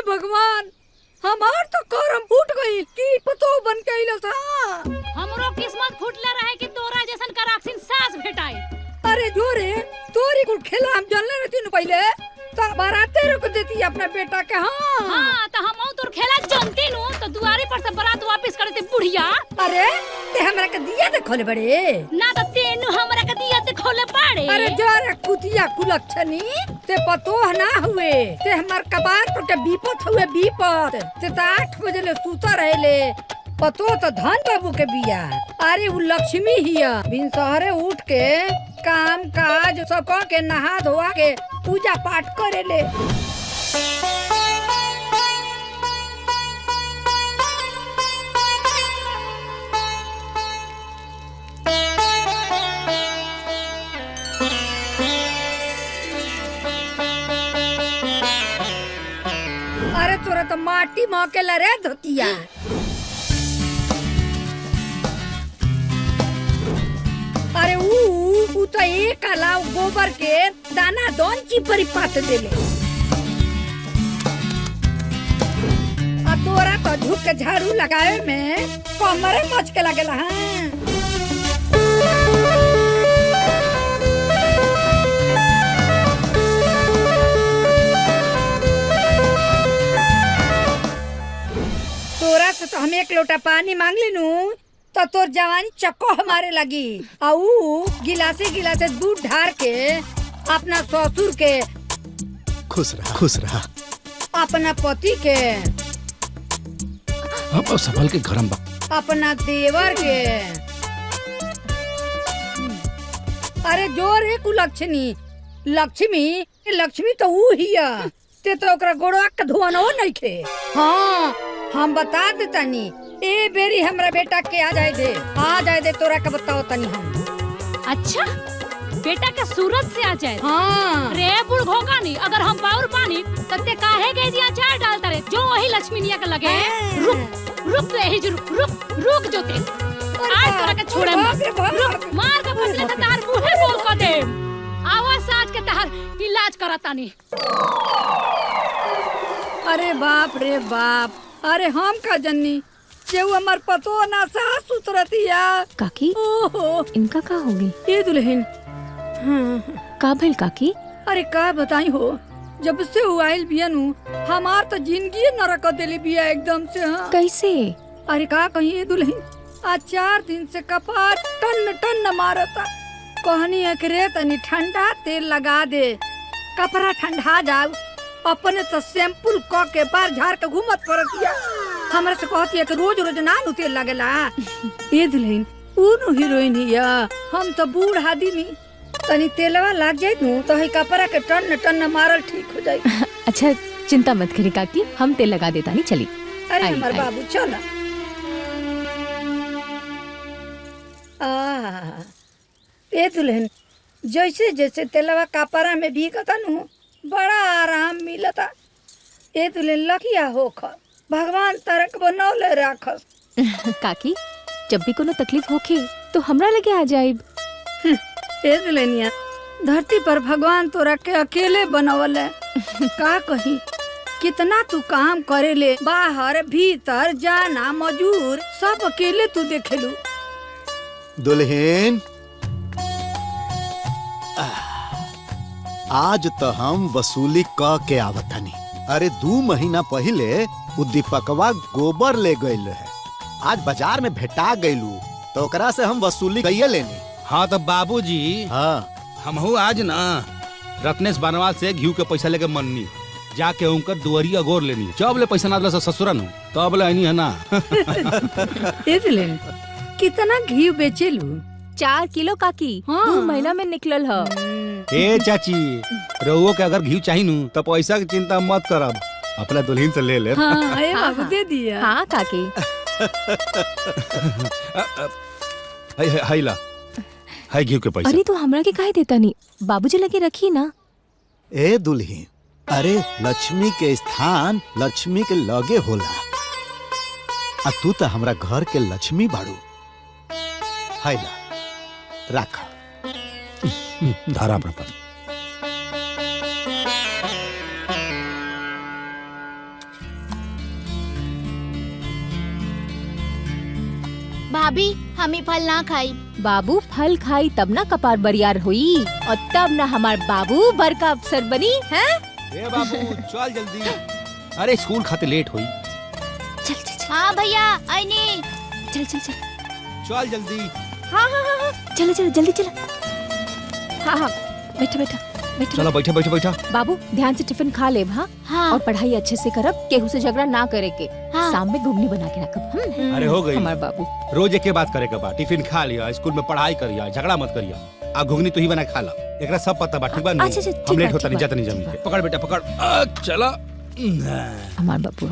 भगवान, हमार तो करम फूट गई की पतो बन के आइल सा। हमरो किस्मत फूटले रहे कि तोरा जैसन कराक्सिन सास भेटाई। अरे जोरे तोरी कुल खेला हम जानले रहती न पहले तो बाराते रुक देती अपना बेटा के। हाँ तो हम तोर खेला जानती नु तो दुआरी पर से बारात वापस करे थे बुढ़िया। अरे ते हमरा के दिया दे खोले बड़े ना तो तेनु हमरा के दिया दे खोले पड़े। अरे जोरे कुतिया कुलक्षणी ते पतो ना हुए ते हमार कबार पर के बीपत हुए बीपत ते 8 बजे ले सूता रहेले पतो तो धन बाबू के बिया। अरे वो लक्ष्मी हिया बिन सहरे उठ के काम काज सब क के नहा धोआ के पूजा पाठ करेले। अरे तोरा तो माटी मौके रे धोतिया। अरे ऊ तो एक अलाव गोबर के दाना दोन चिपरी पात देले। आ तोरा तो झुक के झाड़ू लगाए में कमरे मच के लगेला। हाँ तोरा से तो हम 1 लोटा पानी मांग लीनू तो तोर जवानी चक्को हमारे लगी। आऊ गिलासे गिलासे दूध ढार के अपना ससुर के खुश रहा अपना पति के अब संभल के गरम बा अपना देवर के। अरे जोर है कुलक्षणी लक्ष्मी तो ऊ हिया ते तो ओकरा गोड़वा के धुआनो नहीं खे। हाँ हम बता देतानी ए बेरी हमरा बेटा के आ जाए दे तोरा के बताओ तनी हम। अच्छा बेटा के सूरत से आ जाए। हाँ रे बुढ़ घोगा नहीं अगर हम बाउर पानी तते काहे के जिया चार डालता रे जो वही लक्ष्मीनिया के लगे। रुक तो यही रुक जो ते आज तोरा के छोड़े रुक मार के बदले त तार मुंहे बोल क दे। आवाज साज के तार इलाज करातानी। अरे बाप रे बाप, अरे हम का जन्नी जेऊ हमार पतो ना सास सुतरतिया। काकी ओहो इनका का होगी ये दुल्हन। का भइल काकी? अरे का बताई हो, जब से वो आइल बियानु हमार तो जिंदगी नरक देली बिया एकदम से। हाँ कैसे? अरे का कहीं दुल्हन, आज 4 दिन से कपार टन मारता। कहनी है कि रे तनी ठंडा तेल लगा दे कपड़ा ठंडा जाऊ। अपने तो सैंपल क के बार झाड़ के घूमत पड़तिया। हमरा से कहती है कि रोज ना नु तेल लगेला। ये दुल्हन ऊनु हीरोइन हिया, हम तो बूढ़ आदमी तनी तेलवा लग जाए नु तो ही कपड़ा के टन मारल ठीक हो जाए। अच्छा चिंता मत करी काकी, हम तेल लगा देता नहीं चली। अरे हमार बाबू चल। ए दुल्हन जैसे जैसे तेलवा कपड़ा में भीगता नु बड़ा आराम मिलता। ए दुल्हन लकिया होख, भगवान तरक बनौले राखस। काकी जब भी कोनो तकलीफ होखे तो हमरा लगे आ जाइब। ए दुल्हनिया धरती पर भगवान तोरा के अकेले बनवले। का कही कितना तू काम करेले, बाहर भीतर जाना मजूर सब अकेले तू देखेलू। दुल्हन आज तो हम वसूली क के आवतनी। अरे 2 महीना पहले उ दीपकवा गोबर ले गइल रहे, आज बाजार में भेटा गइलू तो ओकरा से हम वसूली कइए लेनी। हाँ तो बाबूजी, हाँ हमहू आज ना रत्नेश बनवाल से घी के पैसा लेके मननी जाके उनकर दुआरिया गोर लेनी। जब ले पैसा ना दिला ससुरन तब ले आनी है ना। ए दुल्हन कितना घी बेचेलू? 4 किलो काकी। हाँ। 2 महीना में निकलल ह। ए चाची रहुओ के अगर घी चाहिए नु तो पैसा की चिंता मत करब, अपना दुल्हन से ले ले। हाँ ए बाबू दे दिया। हाँ काकी। हाय ला हाय घी के पैसा। अरे तो हमरा के काहे देता नहीं, बाबूजी लगे रखी ना। ए दुल्हन, अरे लक्ष्मी के स्थान लक्ष्मी के लगे होला, आ तू तो हमरा घर के लक्ष्मी बाड़ू। हाय ला रखा धारा अपना पर। भाभी हम ही फल ना खाई। बाबू फल खाई तब ना कपार बरियार हुई और तब ना हमार बाबू बड़का अफसर बनी है। ए बाबू चल जल्दी, अरे स्कूल खाते लेट हुई। चल चल चल हाँ भैया आईनी। चल चल चल चल जल्दी। हाँ हाँ हाँ हाँ चलो चलो जल्दी चलो। हाँ हाँ बैठा बैठा बैठा। चलो बैठा बैठा बैठा। बाबू ध्यान से टिफिन खा ले। हाँ हाँ और पढ़ाई अच्छे से करब, केहू से झगड़ा ना करे के। हाँ। शाम में घुगनी बना के रखब। अरे हो गई। हमार बाबू रोज एक के बात करे के बा, टिफिन खा लिया, स्कूल में पढ़ाई करिया, झगड़ा मत करिया। आ घुगनी तू ही बना खा ला, एकरा सब पता बा, ठीक बा? अच्छा, अच्छा, ठीक हम लेट बा, होता ठीक नहीं बा, जाता नहीं ठीक जमीन बा। पे। पकड़ बेटा पकड़। चला। हमार बाबू।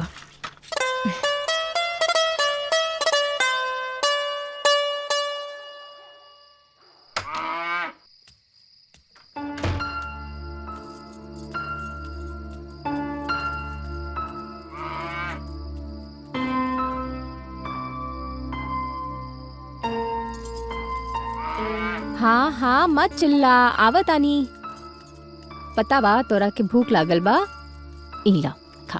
हाँ हाँ मत चिल्ला, आवत आनी। पता बा तोरा के भूख लागल बा, इला खा।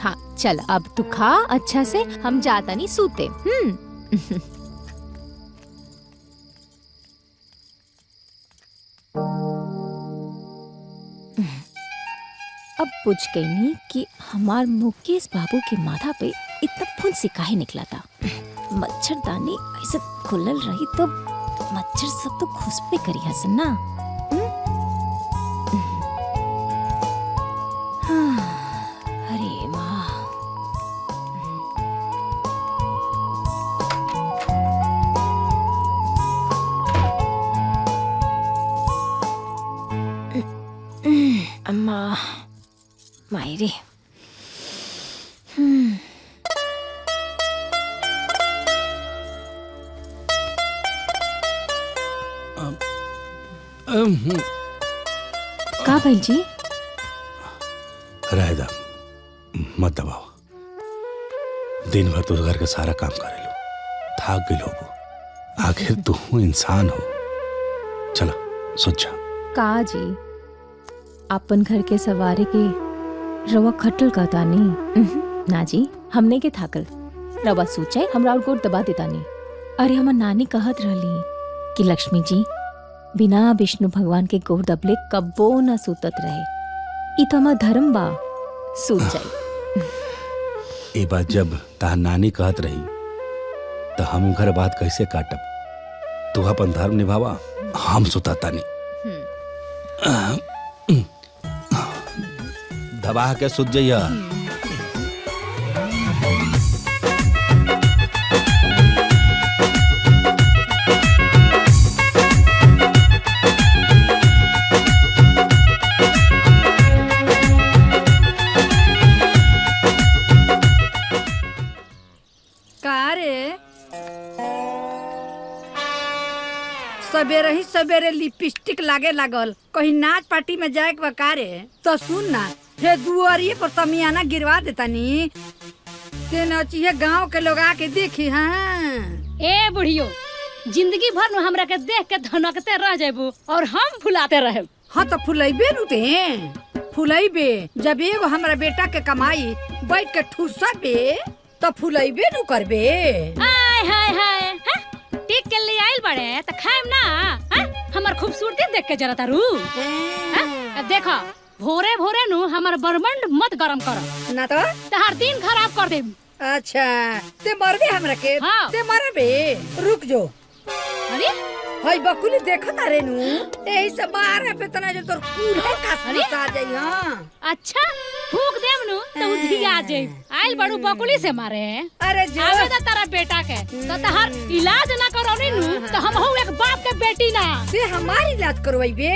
हाँ चल अब तू खा अच्छा से, हम जाता नहीं सूते। अब पूछ गई नहीं कि हमार मुकेश बाबू के माथा पे इतना फुंसी काहे निकला था। मच्छरदानी ऐसे खुलल रही तो मच्छर सब तो खुशबे करी हसन ना। अरे माँ अम्मा मायरे। का भाई जी? रहदा मत दबाओ, दिन भर तो घर का सारा काम करे लो, थाक गई हो, आखिर तू इंसान हो। चलो सोचा। का जी अपन घर के सवारे के रवा खटल का तानी ना जी, हमने के थाकल रवा सोचे हमरा और गोड़ दबा देता नहीं। अरे हमार नानी कहत रहली कि लक्ष्मी जी बिना विष्णु भगवान के गोड़ दबले कब्बो न सुतत रहे। ई तो हमार धर्म बा, सूत जाई। ये बात जब तार नानी कहत रही तो हम घर बात कैसे काटब? तू अपन धर्म निभावा, हम सुताता नहीं। दबा के सुत जइया। सवेरे ही सवेरे लिपस्टिक लागे लागल, कहीं नाच पार्टी में जाए के बकारे। तो सुन ना, हे दुआरिये पर समियाना गिरवा देता नी, ते नचिए गांव के लोग आके देखी। हाँ ए बुढ़ियो, जिंदगी भर न हमरा के देख के धनकते रह जेबू और हम फुलाते रहे। हाँ तो फुलैबे नुते फुलैबे। जब एगो हमरा बेटा के कमाई बैठ के ठूसबे तो फुलैबे नु करबे। हाय हाय हाय, टिक के ले आइल बड़े त खाएम ना। हमर खूबसूरती देख के जरा तारू। देखो भोरे भोरे नु हमर बरमंड मत गरम कर ना तो तहार दिन खराब कर देम। अच्छा ते मरबे हमरा के? हाँ। ते मरबे, रुक जो। अरे हई बकुली देखत आरे नु, एही से मारे पे तना जो तोर कूल्हे का आ जाई। हां अच्छा फूक देम नु तो उधिया जाई। आइल बड़ू बकुली से मारे। अरे जो आवे दा तारा बेटा के तो तहार इलाज ना करौनी नु तो हम हो एक बाप के बेटी ना। ते हमारी इलाज करवाइबे,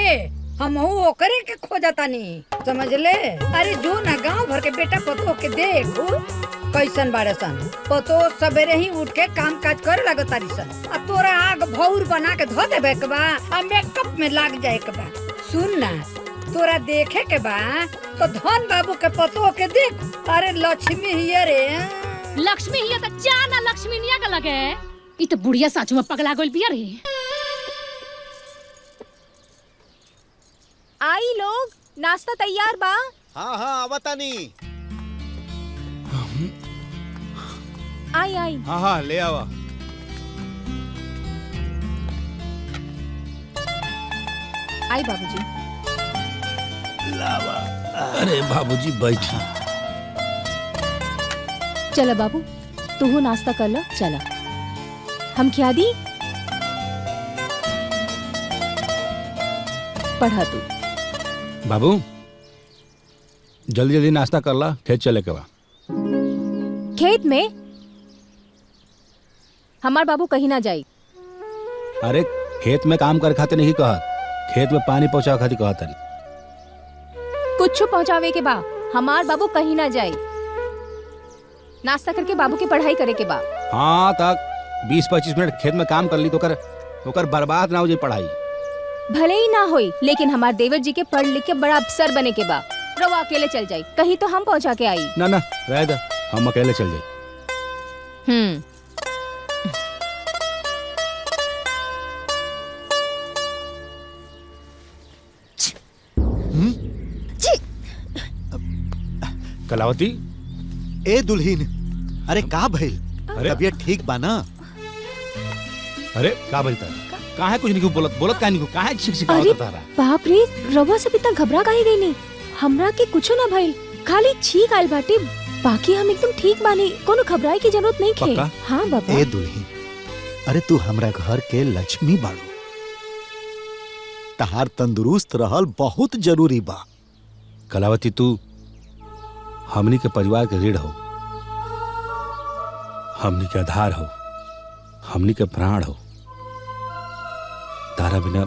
हम हो ओकरे के खोजतानी, समझ ले। अरे जो ना गांव भर के बेटा पतो के देखो कैसन बाड़े सन। पतो सवेरे ही उठ के काम काज करे लगतारी सन, आ तोरा आग भौर बना के धो देबे के बा, आ मेकअप में लाग जाए के बा। सुन ना, तोरा देखे के बा तो धन बाबू के पतो के देख। अरे लक्ष्मी हिये रे, लक्ष्मी हिया त जाना लक्ष्मी निया के लगे। ई तो बुढ़िया साचू में पगला गइल बिया रे। आई लोग, नाश्ता तैयार बा। हाँ हाँ आवतानी। आई आई। हाँ हाँ ले आवा। आई बाबूजी। लावा। अरे बाबूजी बैठी। चला बाबू तू नाश्ता कर लो। चला हम क्या दी पढ़ा तू। बाबू जल्दी जल्दी नाश्ता कर ला, खेत चले के बा। खेत में हमार बाबू कहीं ना जाई। अरे खेत में काम करे खातिर नहीं कहत, खेत में पानी पहुंचा खातिर कहत है। कुछ पहुंचावे के बा, हमार बाबू कहीं ना जाई। नाश्ता करके बाबू की पढ़ाई करे के बा। हाँ तक 20-25 मिनट खेत में काम कर ली तो कर बर्बाद ना हो जाए पढ़ाई। भले ही ना होई, लेकिन हमार देवर जी के पढ़ लिख के बड़ा अफसर बने के बा। रवा अकेले चल जाई, कहीं तो हम पहुंचा के आई। ना ना रह दे, हम अकेले चल जाए। कलावती। ए दुल्हीन, अरे का भइल? अरे तबीयत ठीक बा ना? अरे का बोलता है? काहे कुछ नहीं बोलत काहे नहीं, काहे छिक-छिकावत करता रहा? बाप रे, रवा सब इतना घबरा काहे गई नी? हमरा के कुछो ना भइल, खाली छींक आइल बाटे। बाकी हम एकदम ठीक बानी, कोनो घबराए की जरूरत नहीं खे। पक्का? हाँ बाबा। ए दुल्हीन, अरे तू हमरा घर के लक्ष्मी बाड़ू, तहार तंदुरुस्त रहल बहुत जरूरी बा। कलावती तू हमनी के परिवार के रीढ़ हो, हमनी के आधार हो, हमनी के प्राण हो। तारा बिना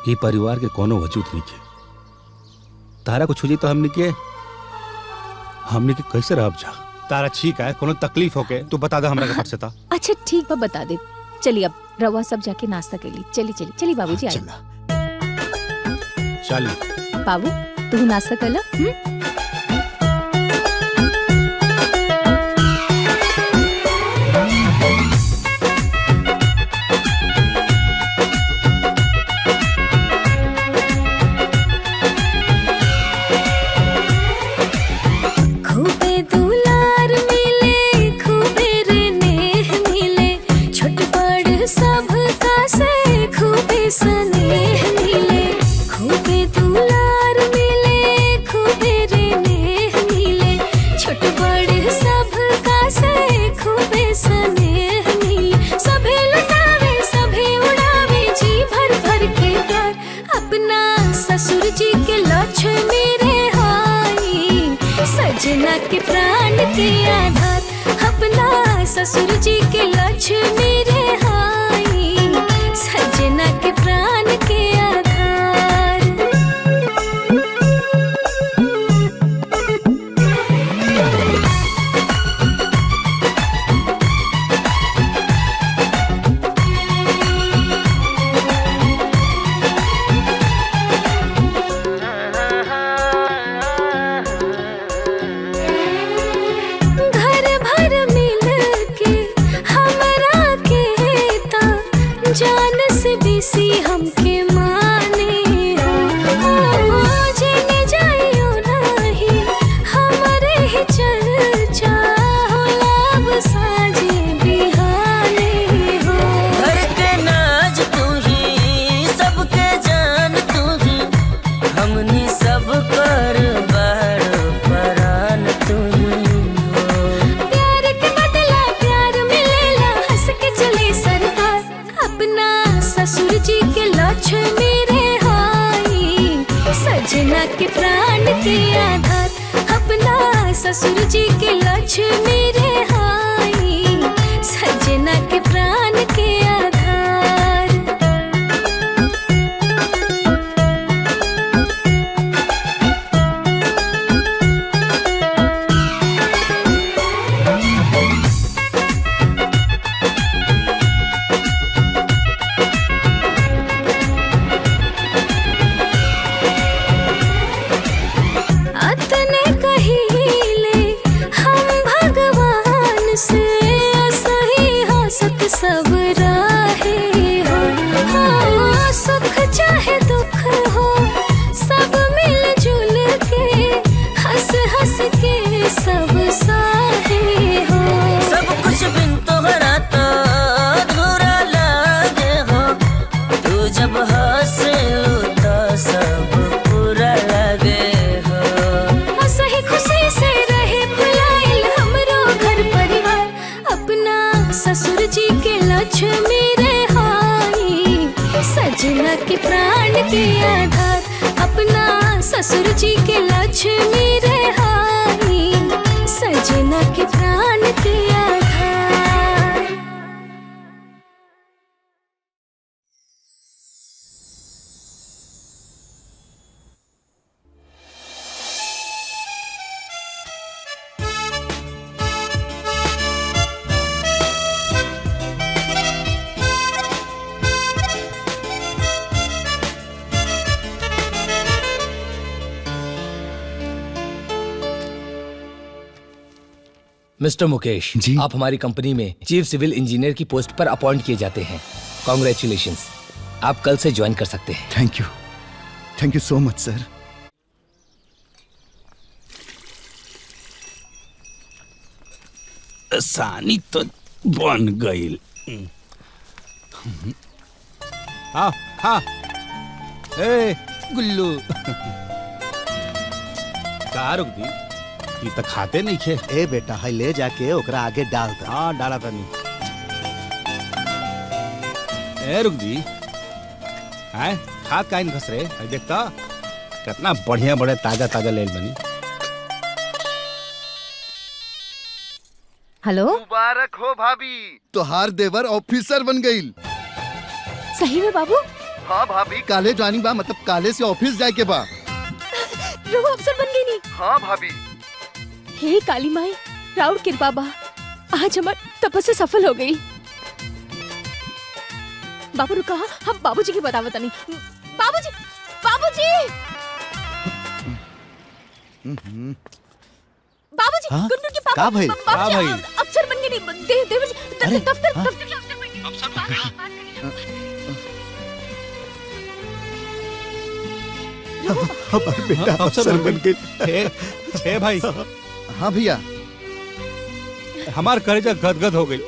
ये परिवार के कोनो वजूद नहीं है। तारा कुछ हो जाए तो हमनी के कैसे रह जा? तारा ठीक है, कोनो तकलीफ होके तू बता दे हमरा के फट से ता। अच्छा ठीक बा, बता दे। चलिए अब रवा सब जाके नाश्ता कर ली। चली बाबूजी आई। चल बाबू तू नाश्ता कर लो। सजना के प्राण के आधार, अपना ससुर जी के लक्ष्मी रे हाई। सजना के प्राण के आधार। जान से बेसी हमके माने जेने जाइयो नहीं, हमारे ही चर्चा होला अब साजे बिहाने हो। घर के नाज तू ही, सबके जान तू ही, हमनी सब कर बार परान तू ही हो। प्यार के बदला प्यार मिलेला, हंस के चले सरकार। अपना ससुर जी के लक्ष्मी रे हाई। सजना के प्राण के आधार, अपना ससुर जी के लक्ष्मी रे हाई। सजना के प्राण के आधार। अतने कहिले हम भगवान से, सही हंसत सब के आधार, अपना ससुर जी के लक्ष्मी रहाई, सजना के प्राण के आधार। मिस्टर मुकेश जी? आप हमारी कंपनी में चीफ सिविल इंजीनियर की पोस्ट पर अपॉइंट किए जाते हैं। कॉन्ग्रेचुलेशंस, आप कल से ज्वाइन कर सकते हैं। थैंक यू सो मच सर। सानी तो बन गई। हाँ हाँ, ए गुल्लू का रुक दी, ये तो खाते नहीं खे। ए बेटा है ले जाके ओकरा आगे डाल दे। हाँ डाला था नहीं। ए रुक दी, है खाद काइन घस रहे है, देखता कितना बढ़िया बढ़िया ताजा ताजा लेल बनी। हेलो, मुबारक हो भाभी, तोहार देवर ऑफिसर बन गई। सही में बाबू? हाँ भाभी, काले ज्वाइनिंग बा, मतलब काले से ऑफिस जाए के बा। रघु अफसर बन गई नी? हाँ भाभी। हे काली माई, राउर कृपा बा, आज हमार तपस्या सफल हो गई। बाबू रुका, हम बाबूजी की बतावत नहीं। बाबूजी, बाबूजी, बाबूजी, हाँ? गुड्डू के पापा, का भाई? बाबूजी अफसर बन गए नी, देवर जी दफ्तर के अफसर बन गए। हमार बेटा अफसर बन गई। ए भाई, हाँ भैया, हमार कलेजा गदगद हो गई,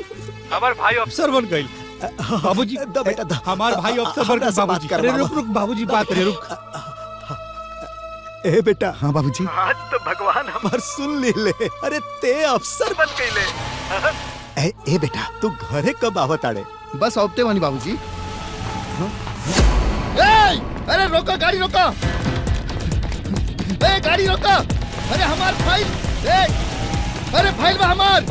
हमार भाई अफसर बन गई। बाबूजी बेटा हमार भाई अफसर बन गए। बाबूजी अरे रुक रुक बाबूजी, बात रे रुक। ए बेटा, हाँ बाबूजी, आज तो भगवान हमार सुन ले। अरे ते अफसर बन गईले। ए बेटा, तू घरे कब आवत आड़े? बस औपते वानी बाबूजी। अरे रोको, गाड़ी रोको, गाड़ी रोको। अरे हमार फाइल, अरे फाइल बा हमार।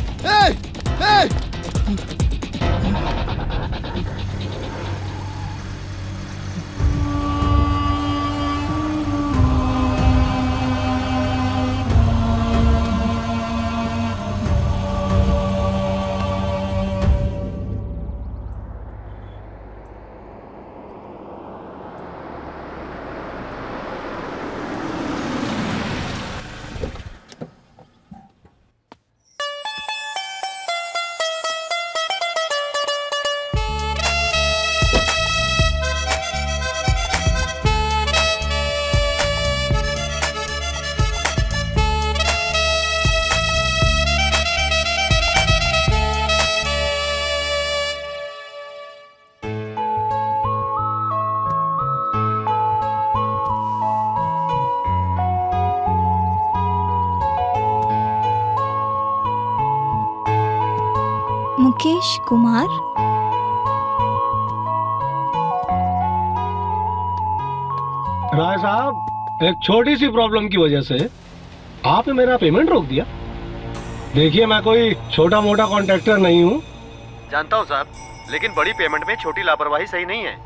मुकेश कुमार, राय साहब, एक छोटी सी प्रॉब्लम की वजह से आपने मेरा पेमेंट रोक दिया। देखिए, मैं कोई छोटा मोटा कॉन्ट्रैक्टर नहीं हूँ। जानता हूँ साहब, लेकिन बड़ी पेमेंट में छोटी लापरवाही सही नहीं है।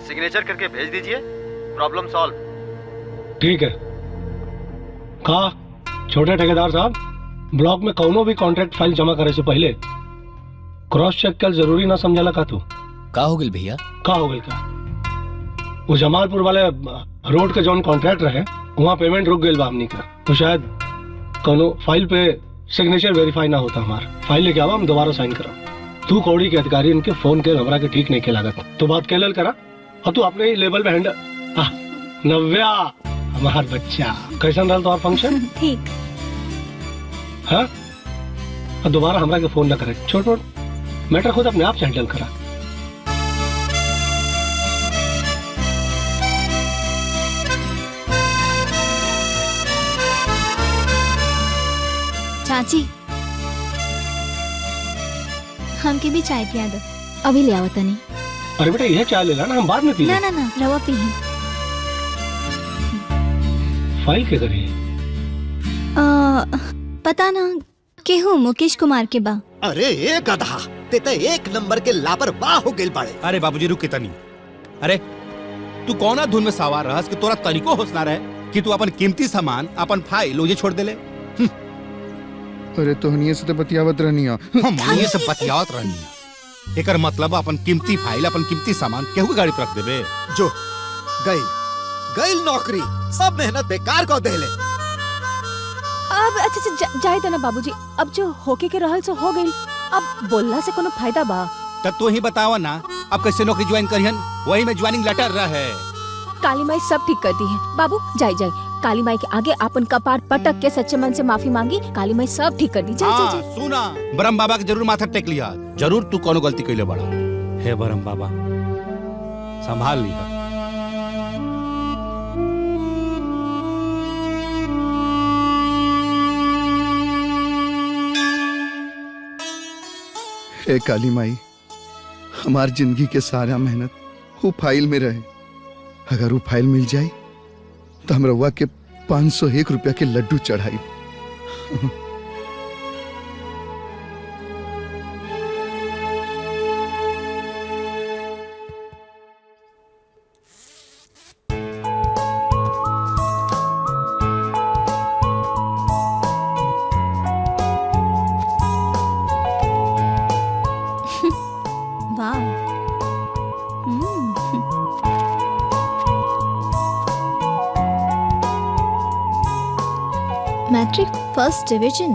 सिग्नेचर करके भेज दीजिए, प्रॉब्लम सॉल्व। ठीक है। कहा छोटे ठेकेदार साहब, ब्लॉक में कौनो भी कॉन्ट्रैक्ट फाइल जमा करे से पहले क्रॉस चेक कल जरूरी ना समझाला का तू? का हो गई भैया? का हो गई का? वो जमालपुर वाले रोड के जौन कॉन्ट्रैक्ट रहे, वहाँ पेमेंट रुक गई बा हमनी का। तो शायद कोनो फाइल पे सिग्नेचर वेरीफाई ना होता हमार। फाइल लेके आवा, हम दोबारा साइन करा। तू कौड़ी के अधिकारी इनके फोन के हमरा के ठीक नहीं के लागत, तो बात कैलल करा और तू अपने ही लेवल पे हैंडल। नव्या हमार बच्चा, कैसन रहल तुम्हार फंक्शन? ठीक। हाँ, और दोबारा हमरा के फोन ना करे। छोड़ छोड़, मैटर खुद अपने आप से हैंडल करा। चाची, हमके भी चाय पिया दो। अभी ले आओ तनी। अरे बेटा यह चाय ले ला ना, हम बाद में पी ना ना ना रवा पी ही। फाइल के करिए पता ना केहू मुकेश कुमार के बा। अरे ए गधा, ते तो एक नंबर के लापरवाह हो गेल बाड़े। अरे बाबूजी रुक कितनी। अरे तू कौना धुन में सवार रहस कि तोरा तरीको होश ना रहे कि तू अपन कीमती सामान अपन फाइल ओजे छोड़ देले। अरे तोहनिए से तो बतियावत रहनी है। हम ये सब बतियावत रहनी है। एकर मतलब अपन कीमती फाइल अपन कीमती सामान केहू के गाड़ी पर रख देबे। जो गई नौकरी, सब मेहनत बेकार को देले। अब अच्छा जाए देना बाबूजी, अब जो होके के रहल सो हो गइल, अब बोलला से कोनो फायदा बा? तब तू ही बतावा ना अब कैसे नौकरी ज्वाइन करिहन, वही में ज्वाइनिंग लेटर रहे। काली माई सब ठीक कर दी है बाबू, जाए काली माई के आगे अपन कपार पटक के सच्चे मन से माफी मांगी, काली माई सब ठीक कर दी। जाए सुना, ब्रह्म बाबा के जरूर माथा टेक लिया, जरूर तू कोनो गलती कइले बड़ा। हे ब्रह्म बाबा संभाल लिया। हे काली माई, हमार जिंदगी के सारा मेहनत वो फाइल में रहे। अगर वो फाइल मिल जाए तो हम रउआ के 501 रुपया के लड्डू चढ़ाई। Matric first division.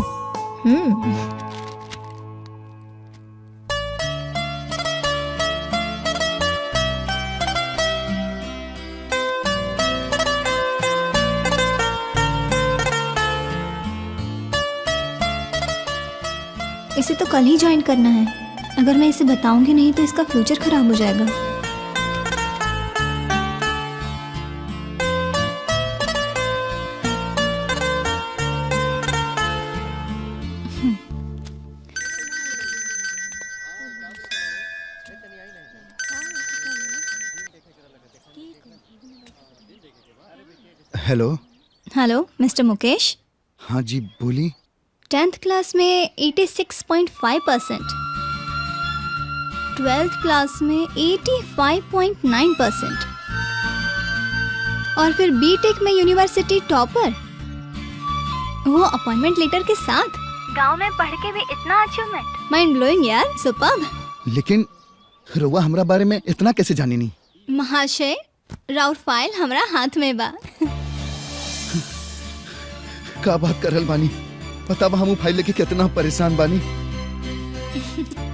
इसे तो कल ही ज्वाइन करना है। अगर मैं इसे बताऊंगी नहीं तो इसका फ्यूचर खराब हो जाएगा। Hello hello mister Mukesh. हाँ जी बोली। 10th क्लास में 86.5%, 12th क्लास में 85.9% और फिर बीटेक में यूनिवर्सिटी टॉपर, वो अपॉइंटमेंट लेटर के साथ। गांव में पढ़ के भी इतना अचीवमेंट, माइंड ब्लोइंग यार, सुपर्ब। लेकिन रउआ हमरा बारे में इतना कैसे जानी नहीं? महाशय राउर फाइल हमरा हाथ में बा। का बात करल बानी? पता बा हम फाइल लेके कितना परेशान बानी।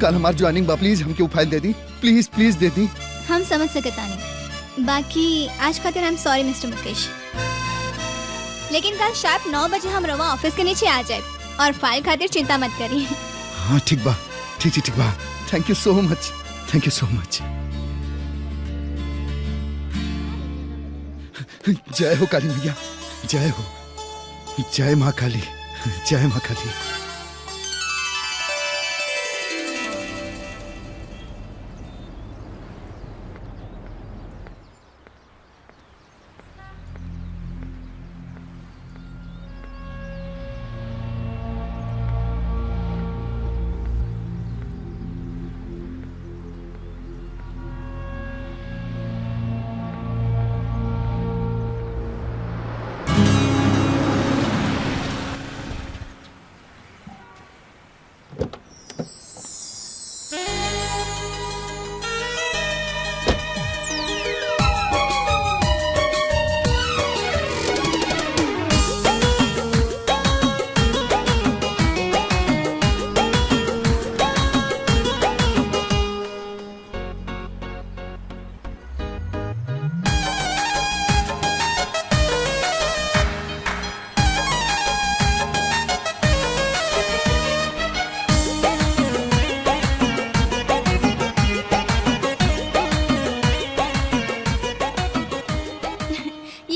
कल हमार ज्वाइनिंग बा, प्लीज हमके वो फाइल दे दी, प्लीज प्लीज दे दी। हम समझ सकता नहीं, बाकी आज खातिर I am sorry mister Mukesh, लेकिन कल शार्प 9 बजे हम रवा ऑफिस के नीचे आ जाए और फाइल खातिर चिंता मत करिए। हाँ ठीक बा, ठीक बा। Thank you so much, thank you so much. जय हो काली मैया, जय हो, जय माँ काली, जय माँ काली।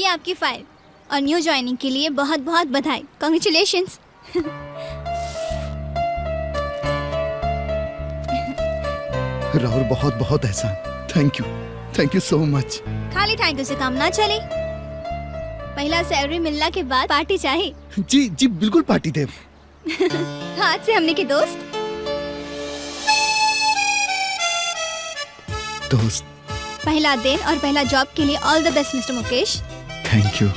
आपकी फाइल और न्यू ज्वाइनिंग के लिए बहुत बहुत बधाई, कांग्रेचुलेशंस। राहुल बहुत बहुत एहसान। Thank you so much. खाली थैंक यू से काम ना चले। पहला सैलरी मिलना के बाद पार्टी चाहिए। जी जी बिल्कुल पार्टी दे। हाथ से हमने के दोस्त। पहला दिन और पहला जॉब के लिए all the best mister Mukesh. Thank you.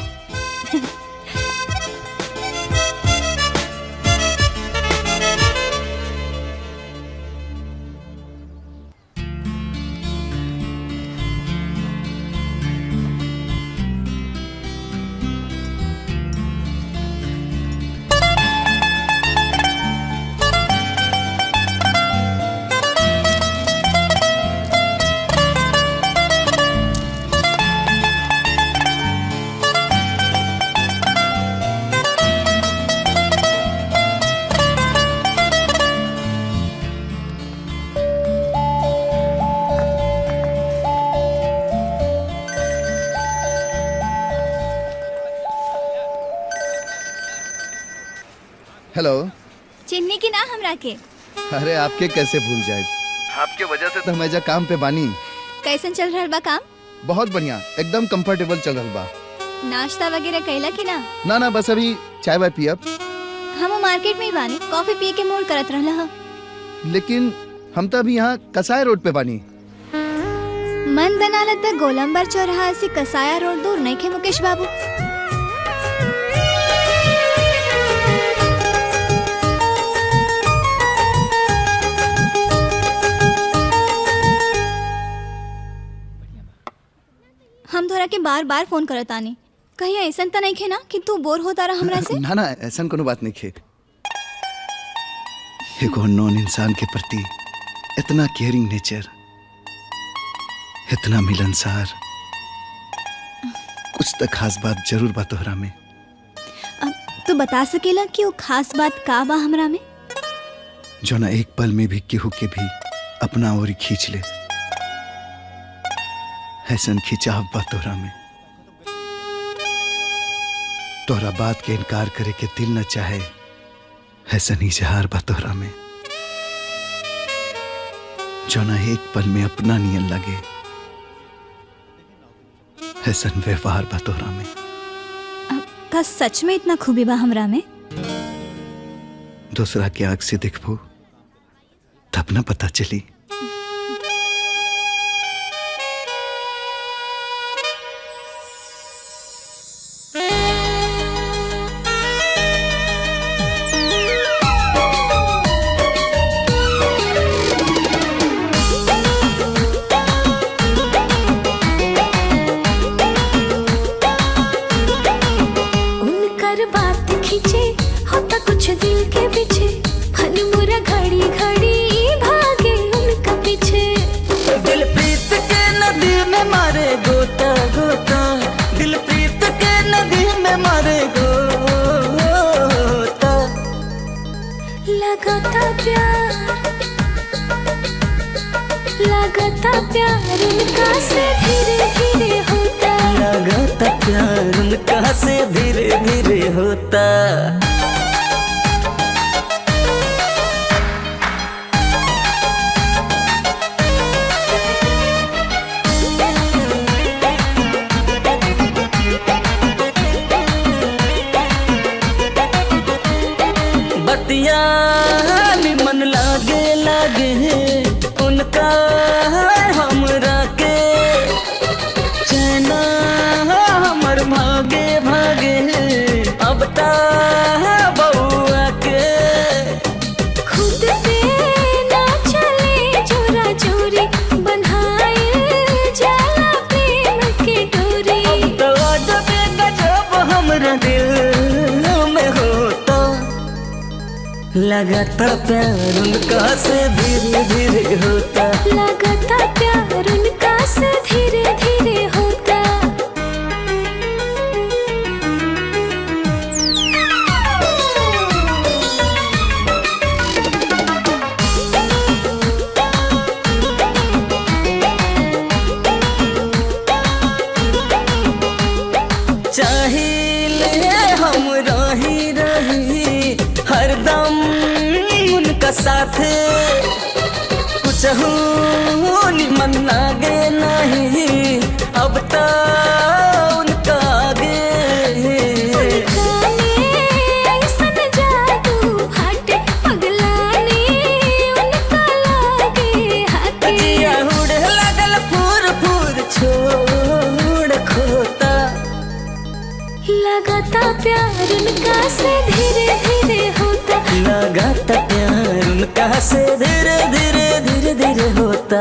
Hello. चिन्नी की ना हमरा के। अरे आपके कैसे भूल जाए, आपके वजह से तो हमें काम पे बानी। कैसन चल रहा बा काम? बहुत बढ़िया, एकदम कंफर्टेबल चल रहा बा। नाश्ता वगैरह कैला की ना? ना बस अभी चाय वाय पियब। हम मार्केट में ही बानी, कॉफी पिए के मूड करत रहला हा। लेकिन हम तो अभी यहाँ कसाई रोड पे बानी। मन बनाला त गोलंबर चौराहा से कसाया रोड दूर नहीं खे मुकेश बाबू। हम तोरा के बार बार फोन करत आनी, कहीं ऐसा तो नहीं खे ना कि तू बोर होता रहा हमरा से? ना ऐसा कोनो बात नहीं खे। एक अननोन इंसान के प्रति इतना केयरिंग नेचर, इतना मिलनसार, कुछ तो खास बात जरूर बा तोहरा में। अब तू बता सकेला कि वो खास बात का बा हमरा में? जो ना एक पल में भी केहू के भी अपना ओर खींच ले, ऐसन खिंचाव बा तोहरा में। तोहरा बात के इनकार करे के दिल न चाहे, ऐसन इजहार बा तोहरा में। जो ना एक पल में अपना नियन लगे, ऐसन व्यवहार बा तोहरा में। का सच में इतना खूबी बा हमरा में? दूसरा के आंख से देखबो तब न पता चली। लगाता प्यार उनका से धीरे धीरे होता, लगाता प्यार उनका से धीरे धीरे होता। चाहिए हम रही रही हरदम उनका साथ, कुछ हूँ निमन लागे नहीं अब तो उनका आगे ऐसन जादू हटे पगलानी उनका लागे हाथे जिया उड़े लागल फूर फूर छोड़ खोता लगाता प्यार उनका से धीरे धीरे होता लगाता प्यार उनका से धीरे धीरे धीरे धीरे होता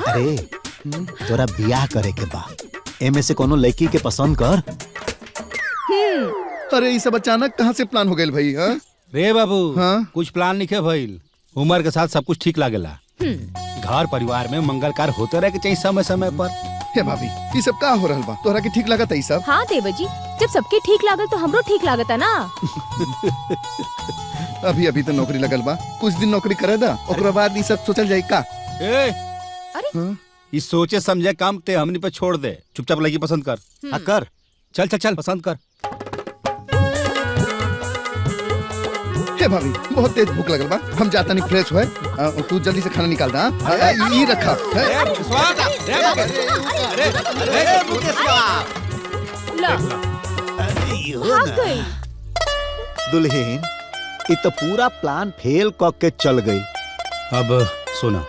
अरे तोरा बियाह करे के बा एमे से कोनो लड़की के पसंद कर। अरे ये सब अचानक कहाँ से प्लान हो गए भाई? हाँ रे बाबू हाँ? कुछ प्लान नहीं भइल। उम्र के साथ सब कुछ ठीक लागेला। घर परिवार में मंगल कार्य होते रहे के चाहिए समय समय पर। हे भाभी ये सब का हो रहल बा? तोहरा के ठीक लागत है सब? हाँ देवर जी, जब सबके ठीक लागल तो हमरो ठीक लागता ना। अभी अभी तो नौकरी लगल बा, कुछ दिन नौकरी करे दा, ओकरा बाद ये सब सोचल जाए का? अरे इस सोचे समझे काम ते हमनी पे छोड़ दे, चुपचाप लड़की पसंद कर। हाँ कर, चल चल चल पसंद कर। हे भाभी बहुत तेज भूख लगल बा, हम जाता नहीं फ्रेश हुए। तू जल्दी से खाना निकाल दा। ये रखा दुल्हन ये तो पूरा प्लान फेल क के चल गई। अब सुना,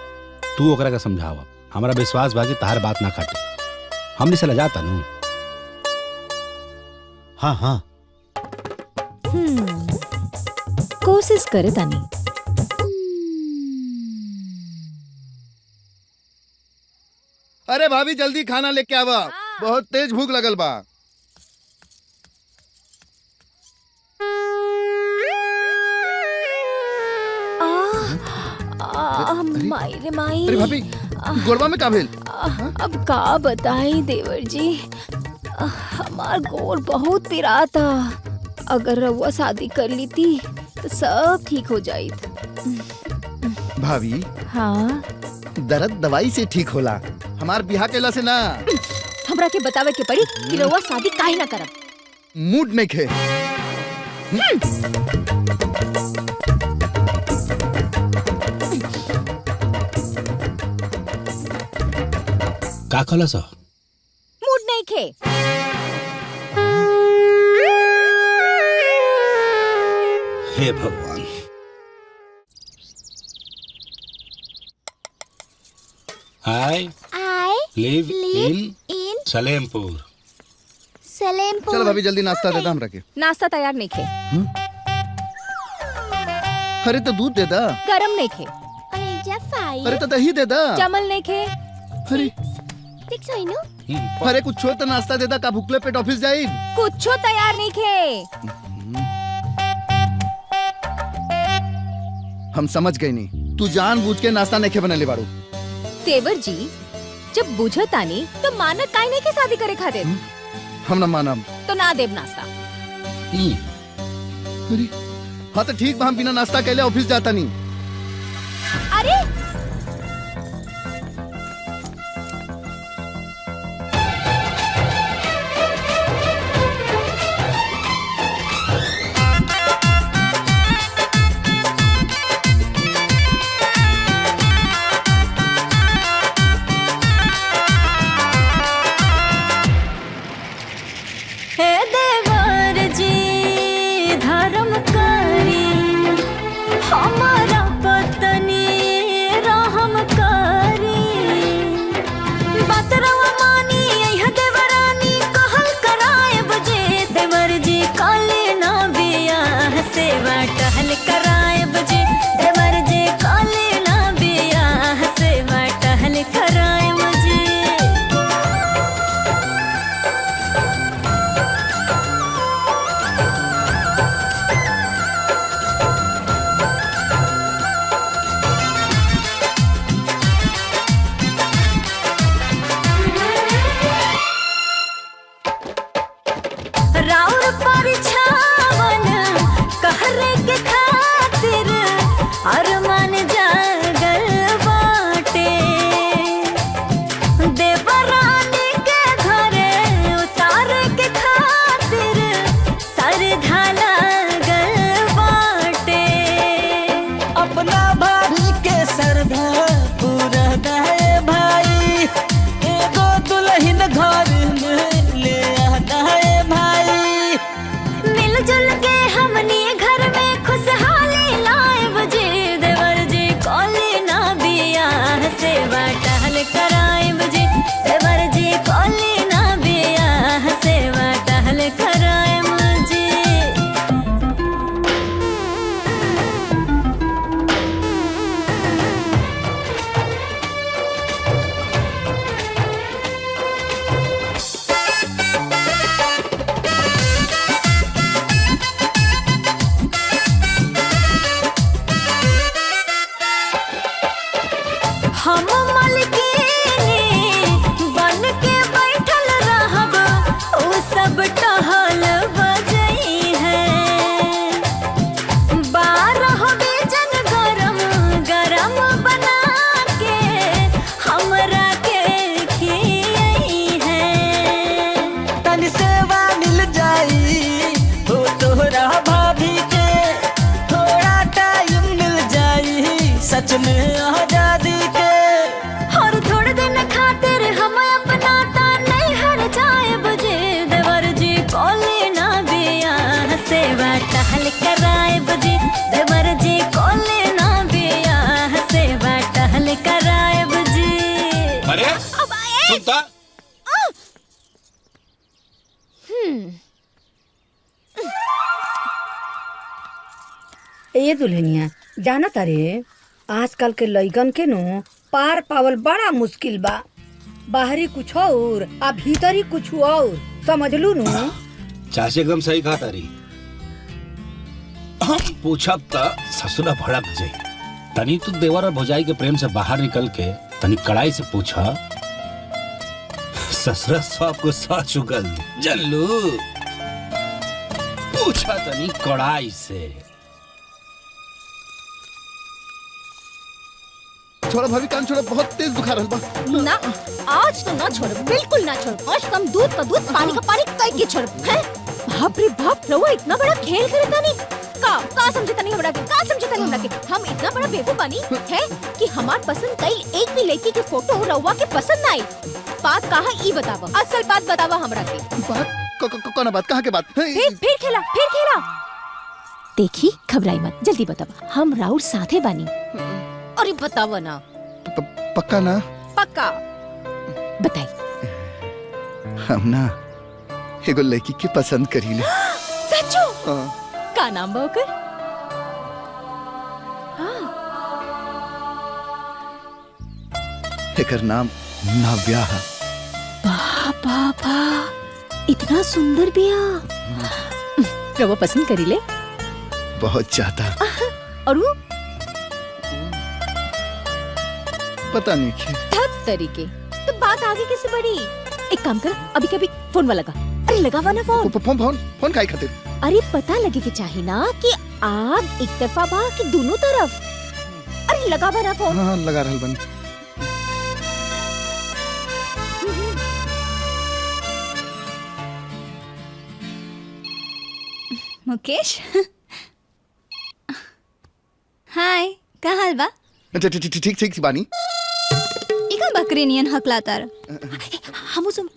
तू ओकरा का समझावा। हमारा विश्वास बा कि तार बात ना काटे। हमने से लजाता नू। हाँ हाँ कोशिश करे तानी। अरे भाभी जल्दी खाना लेके आवा, बहुत तेज भूख लगल बा। माई रे माई। अरे भाभी गोरबा में का भेल? अब का बताई देवर जी, हमार गोर बहुत पिराता। अगर रउआ शादी कर ली थी तो सब ठीक हो जाई। भाभी हाँ दर्द दवाई से ठीक होला, हमार बियाह केला से ना। हमरा के बतावे के पड़ी कि रउआ शादी काहे ना करब। मूड नहीं खे। का कहला सा? मूड नहीं खे। हे भगवान। I live in Salempur. चल भाभी जल्दी नाश्ता दे दा हमरा के। नाश्ता तैयार नहीं खे। अरे तो दूध दे दा। गरम नहीं खे। अरे तो दही दे दा। जमल नहीं खे। अरे अरे कुछ तो नाश्ता दे दा, का भूखले पेट ऑफिस जाई। कुछो तैयार नहीं खे। हम समझ गए नहीं, तू जानबूझ के नाश्ता नहीं खे बनले बाड़ू। देवर जी जब बुझतानी तो मानत काहे नहीं के शादी करे खातिर। हम न मानम तो ना देव नाश्ता। अरे हाँ तो ठीक बा, हम बिना नाश्ता कैले ऑफिस जाता नहीं। अरे हे देवर जी धर्म करी हमारा पत्नी रहम करी। बतरवा मानी यह देवरानी कहल करायब जे। देवर जी काले ना बियाह सेवा टहल करायब जे। देवर जी काले ना बियाह सेवा टहल करायब जे। राउर परिछावन कहरे के खातिर अरमान जागल बाटे। अब टहल बजई है 12 बेजन गरम गरम बना के हमरा के खियई है तन सेवा मिल जाई हो तोहरा भाभी के थोड़ा टाइम मिल जाई सच में आजादी के और थोड़े दिन खातिर हम अपना नहीं हर जाए बजे देवर जी कोले ना बिया सेवा टहल कराए बजे देवर जी कोले ना बिया सेवा टहल कराए बजे अरे सुनता ए दुल्हनिया जाना तारे आजकल के लइकन के नो पार पावल बड़ा मुश्किल बा। बाहरी कुछ और आ भीतरी कुछ और, समझलू नु? चाची एकदम सही कहा तारी। हम पूछब त ससुरा भड़क जाई। तनी तू देवर और भौजाई के प्रेम से बाहर निकल के तनी कड़ाई से पूछा ससुरा सबको सच उगल जल्लू पूछा तनी कड़ाई से। छोड़ा भाभी, कान छोड़ा, बहुत तेज बुखार रहल बा। ना आज तो ना छोड़, बिल्कुल ना छोड़। आज कम दूध का दूध, पानी का पानी कई के छोड़। हैं? बाप रे बाप, रउआ इतना बड़ा खेल करता नहीं का समझता नहीं हमरा के, का समझता नहीं हमरा के। हम इतना बड़ा बेवकूफ बनी है कि हमार पसंद कई एक भी लड़की के फोटो रउआ के पसंद ना आई। बात कहा ई बतावा, असल बात बतावा हमरा के। बात कौन बात, कहाँ के बात? फिर खेला। देखी घबराई मत, जल्दी बतावा, हम राउर साथे बानी। अरे बतावा ना। पक्का ना? पक्का। बताई। हम ना एगो लड़की के पसंद करीले। सच्चो? हाँ। का नाम बा ओकर? एकर नाम नव्या है। बाबा इतना सुंदर बिया। रवा पसंद करी ले? बहुत ज्यादा। और वो पता नहीं क्यों। धत तरीके तो बात आगे कैसे बढ़ी? एक काम कर, अभी कभी फोन वाला लगा। अरे लगावा ना फोन। फोन काहे खातिर? अरे पता लगे कि चाहिए ना कि आग एक तरफा बा कि दोनों तरफ। अरे लगावा ना फोन। हाँ लगा रहल बनी। मुकेश हाय, का हाल बा? ठीक बानी। इका बकरी नियन हकलाता र। हम सुनब।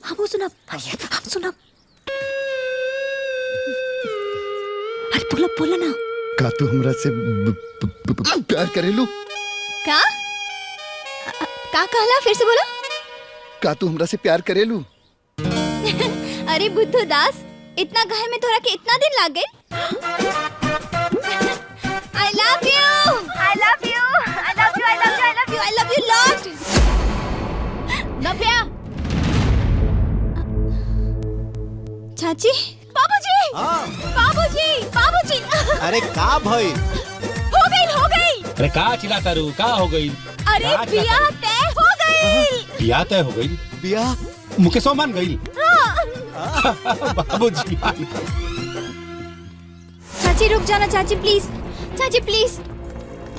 अरे बोला ना। का तू हमरा से प्यार करेलू? का कहला? फिर से बोला। का तू हमरा से प्यार करेलू? अरे बुद्धू दास, इतना कहे में तोरा के इतना दिन लाग गए? I love you lot. नव्या। चाची, बाबूजी। अरे का भइल? हो गई। अरे का चिल्लाता रू, का हो गई? अरे बियाह तय हो गई। बियाह तय हो गई? बियाह मुकेशो मान गई? बाबूजी चाची रुक जाना, चाची प्लीज।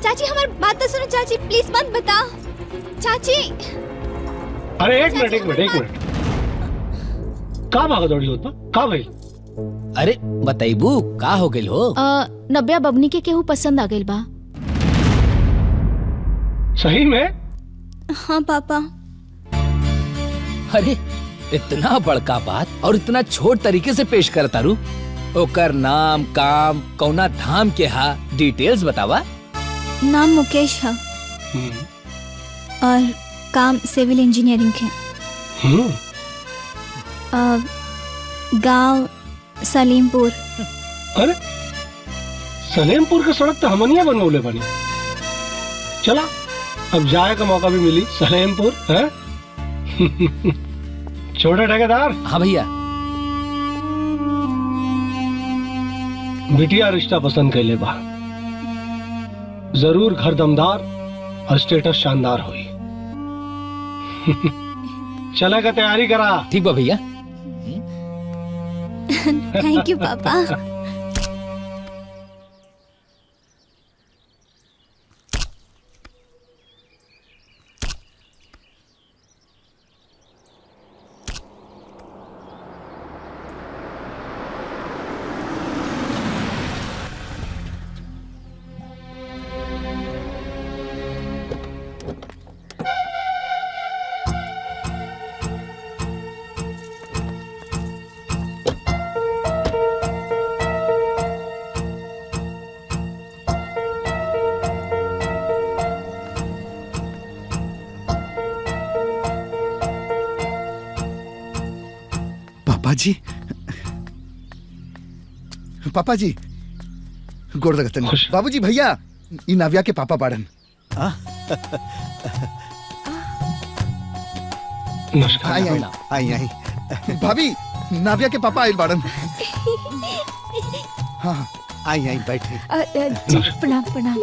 चाची हमारी बात तो सुनो, चाची प्लीज मत बताओ। चाची। अरे एक मिनट। का भागा दौड़ी होता? का भाई? अरे बताइबू का हो गइल हो? नव्या बबनी के केहू पसंद आ गइल बा। सही में? हाँ पापा। अरे इतना बड़का बात और इतना छोट तरीके से पेश करता रू। ओकर नाम, काम, कौना धाम के हा, डिटेल्स बतावा। नाम मुकेश है और काम सिविल इंजीनियरिंग के। गांव सलीमपुर। अरे सलेमपुर के सड़क तो हमनिया बनवले बनी। चला अब जाए का मौका भी मिली सलेमपुर है। छोटे ठेकेदार। हाँ भैया। बिटिया रिश्ता पसंद कर ले बा, जरूर घर दमदार और स्टेटस शानदार हुई। चले का तैयारी करा। ठीक बा भैया। थैंक यू पापा। पापा जी, पापा जी, गोड़ लगतन। बाबूजी भैया, ई नाविया के पापा बाड़न। आई आई आई आई भाभी, नाविया के पापा आइल बाड़न। हाँ आई आई बैठे प्रणाम प्रणाम।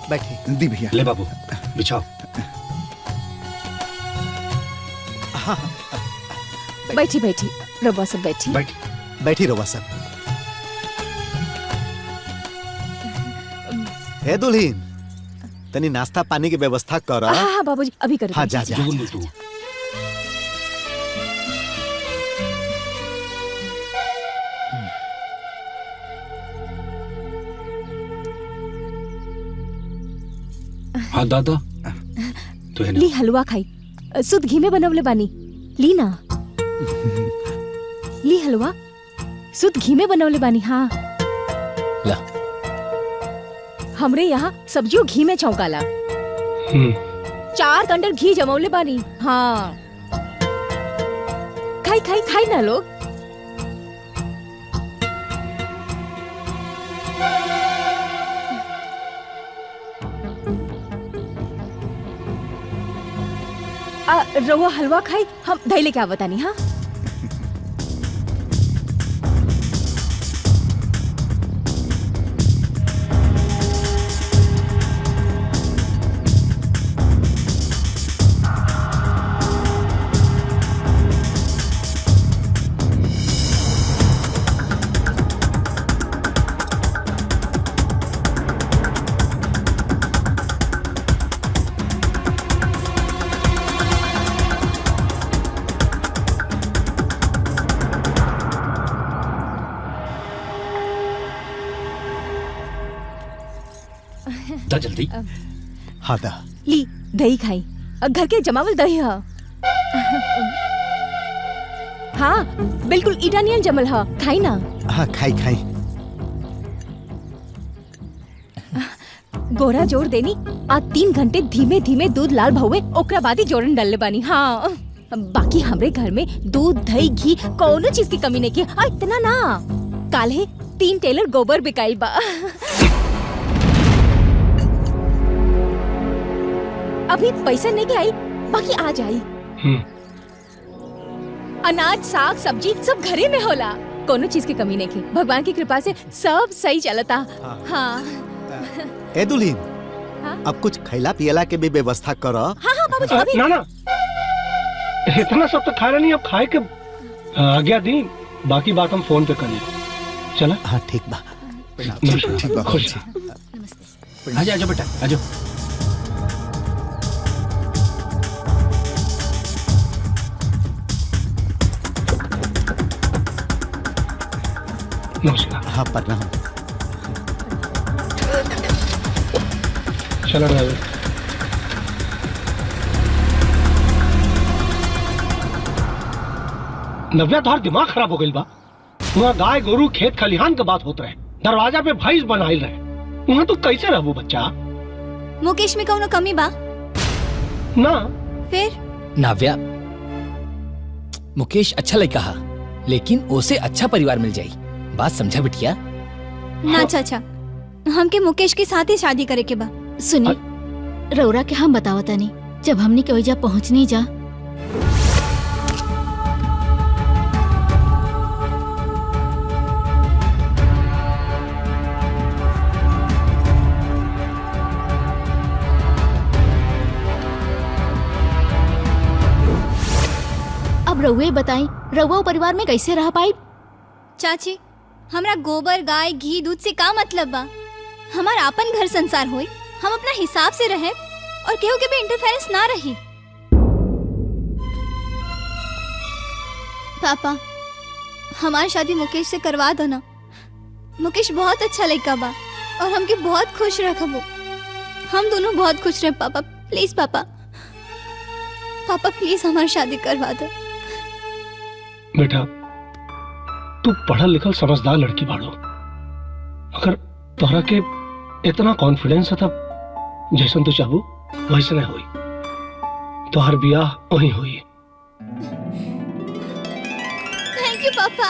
बैठे दी भैया। ले बाबू बिछाओ। बैठी बैठी रवा सब बैठी। बैठी रवा सब। ए दुल्हीन, तनी नाश्ता पानी की व्यवस्था कर। हाँ बाबूजी अभी कर। हाँ जा जा। हाँ दादा तो है ना। ली हलवा खाई, शुद्ध घी में बनवले बानी। ली ना, ली हलवा शुद्ध घी में बनवले बानी। हाँ ला। हमरे यहाँ सब्जियों घी में चौंकाला। 4 कंडल घी जमौले बानी। हाँ खाई खाई खाई ना लोग। रवा हलवा खाई, हम दही लेके आवता नहीं। हाँ दा जल्दी। हाँ दा। ली दही खाई, घर के जमावल दही है। हाँ बिल्कुल इटालियन जमल है, खाई ना। हाँ खाई खाई। गोरा जोड़ देनी। आज 3 घंटे धीमे धीमे दूध लाल भहुए, ओकरा बाद ही जोड़न डालले बानी। हाँ बाकी हमरे घर में दूध दही घी कोनो चीज की कमी नहीं की। इतना ना, काले 3 टेलर गोबर बिकाइल बा। अभी पैसा नहीं के आई, बाकी आ जाई। अनाज साग सब्जी सब घरे में होला, कोनो चीज की कमी नहीं की। भगवान की कृपा से सब सही चलता। हाँ ए दुल्हीन, हाँ? अब कुछ खैला पियला के भी व्यवस्था करो। हाँ हाँ बाबूजी अभी। ना ना, इतना सब तो खाया नहीं, अब खाए के आज्ञा दी। बाकी बात हम फोन पे कर लेंगे। चला। हाँ ठीक बा। ठीक बा। खुश। आजा आजा बेटा आजा। नमस्कार। हाँ प्रणाम। चलो ड्राइवर। नव्या तोहार दिमाग खराब हो गई बा। वहाँ गाय गोरू खेत खलिहान के बात होत रहे, दरवाजा पे भैंस बनाइल रहे। वहाँ तू कैसे रहबो बच्चा? मुकेश में कौनो कमी बा ना फिर? नाव्या, मुकेश अच्छा लड़का हा, लेकिन ओसे अच्छा परिवार मिल जाई। बात समझा बिटिया? ना चाचा, हमके मुकेश के साथ ही शादी करे के बा। सुनी, रौरा के हम बतावता नहीं, जब हमने के ओइजा पहुँचनी जा अब रउए बताई, रउआ परिवार में कैसे रह पाई? चाची हमरा गोबर गाय घी दूध से का मतलब बा? हमारा अपन घर संसार होई, हम अपना हिसाब से रहे और केहू के भी इंटरफेरेंस ना रही। पापा हमारी शादी मुकेश से करवा दो ना। मुकेश बहुत अच्छा लड़का बा और हमके बहुत खुश रखबो। हम दोनों बहुत खुश रहे पापा। प्लीज पापा, पापा प्लीज हमारी शादी करवा दो। बेटा तू पढ़ल लिखल समझदार लड़की बाड़ो। अगर तोहरा के इतना कॉन्फिडेंस है तब जैसन तू चाहू वैसे नहीं हुई। तोहर बियाह वही हुई। थैंक यू पापा।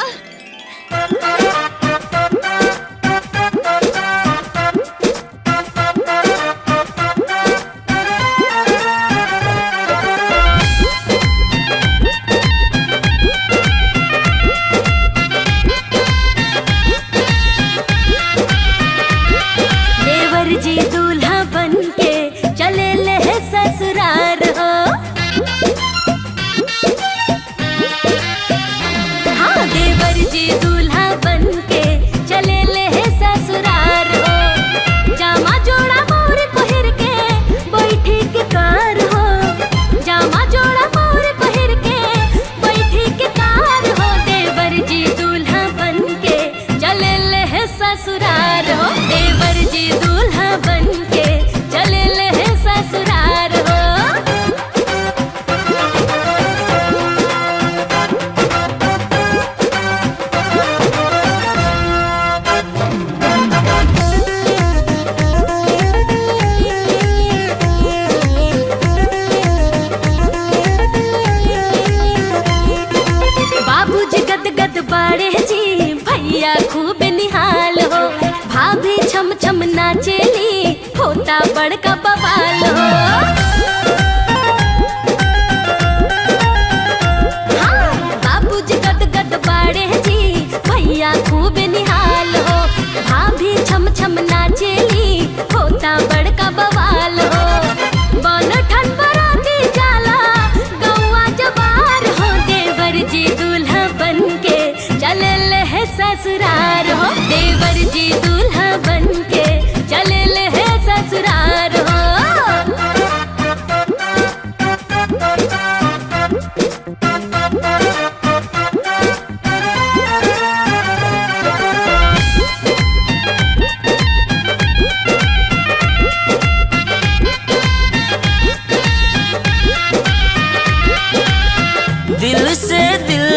जी दूल्हा बन के चले ले ससुरार हो। हाँ देवर जी दूल्हा बन के चले ले ससुरार हो। जामा जोड़ा मोर पहिर के बैठी के कार हो। जामा जोड़ा मोर पहिर के बैठी के कार हो। देवर जी दूल्हा बन के चले ले ससुरार हो। देवर जी दूल्हा बन के चले ले ससुरार हो। बाबूजी गद गद बाड़े जी, भैया खूब निहाल हो। भाभी छम छम नाचेली, होता बड़का बवाल हो। हाँ, बाबूजी गद गद बाड़े जी, भैया खूब निहाल हो। भाभी छम छम नाचेली, होता बड़का बवाल हो। बन ठन बराती जाला गौआ जवार हो। देवर जी दूल्हा बन के चले ले ससुरार हो। देवर जी दूल्हा बन के चले ले ससुरार हो। दिल से दिल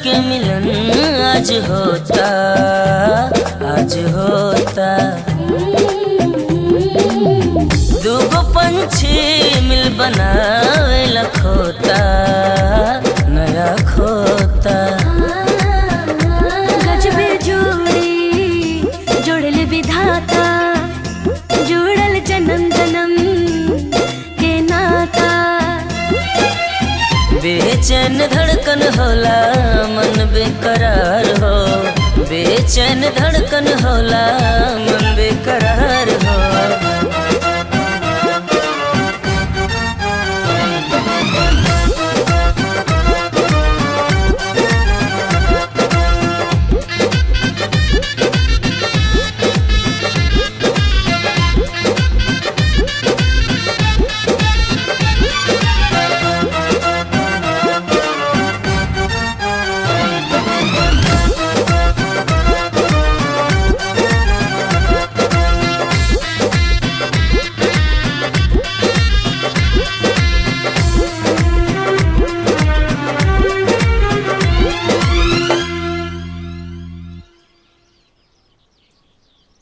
के मिलन आज होता, आज होता। दूगो पंछी मिल बनावे लखोता, नया खोता। गजबे जोड़ी जोड़ल विधाता, जुड़ल जन्म जन्म के नाता। बेचैन धड़कन होला मन बेकरार हो। बेचैन धड़कन होला मन बेकरार हो।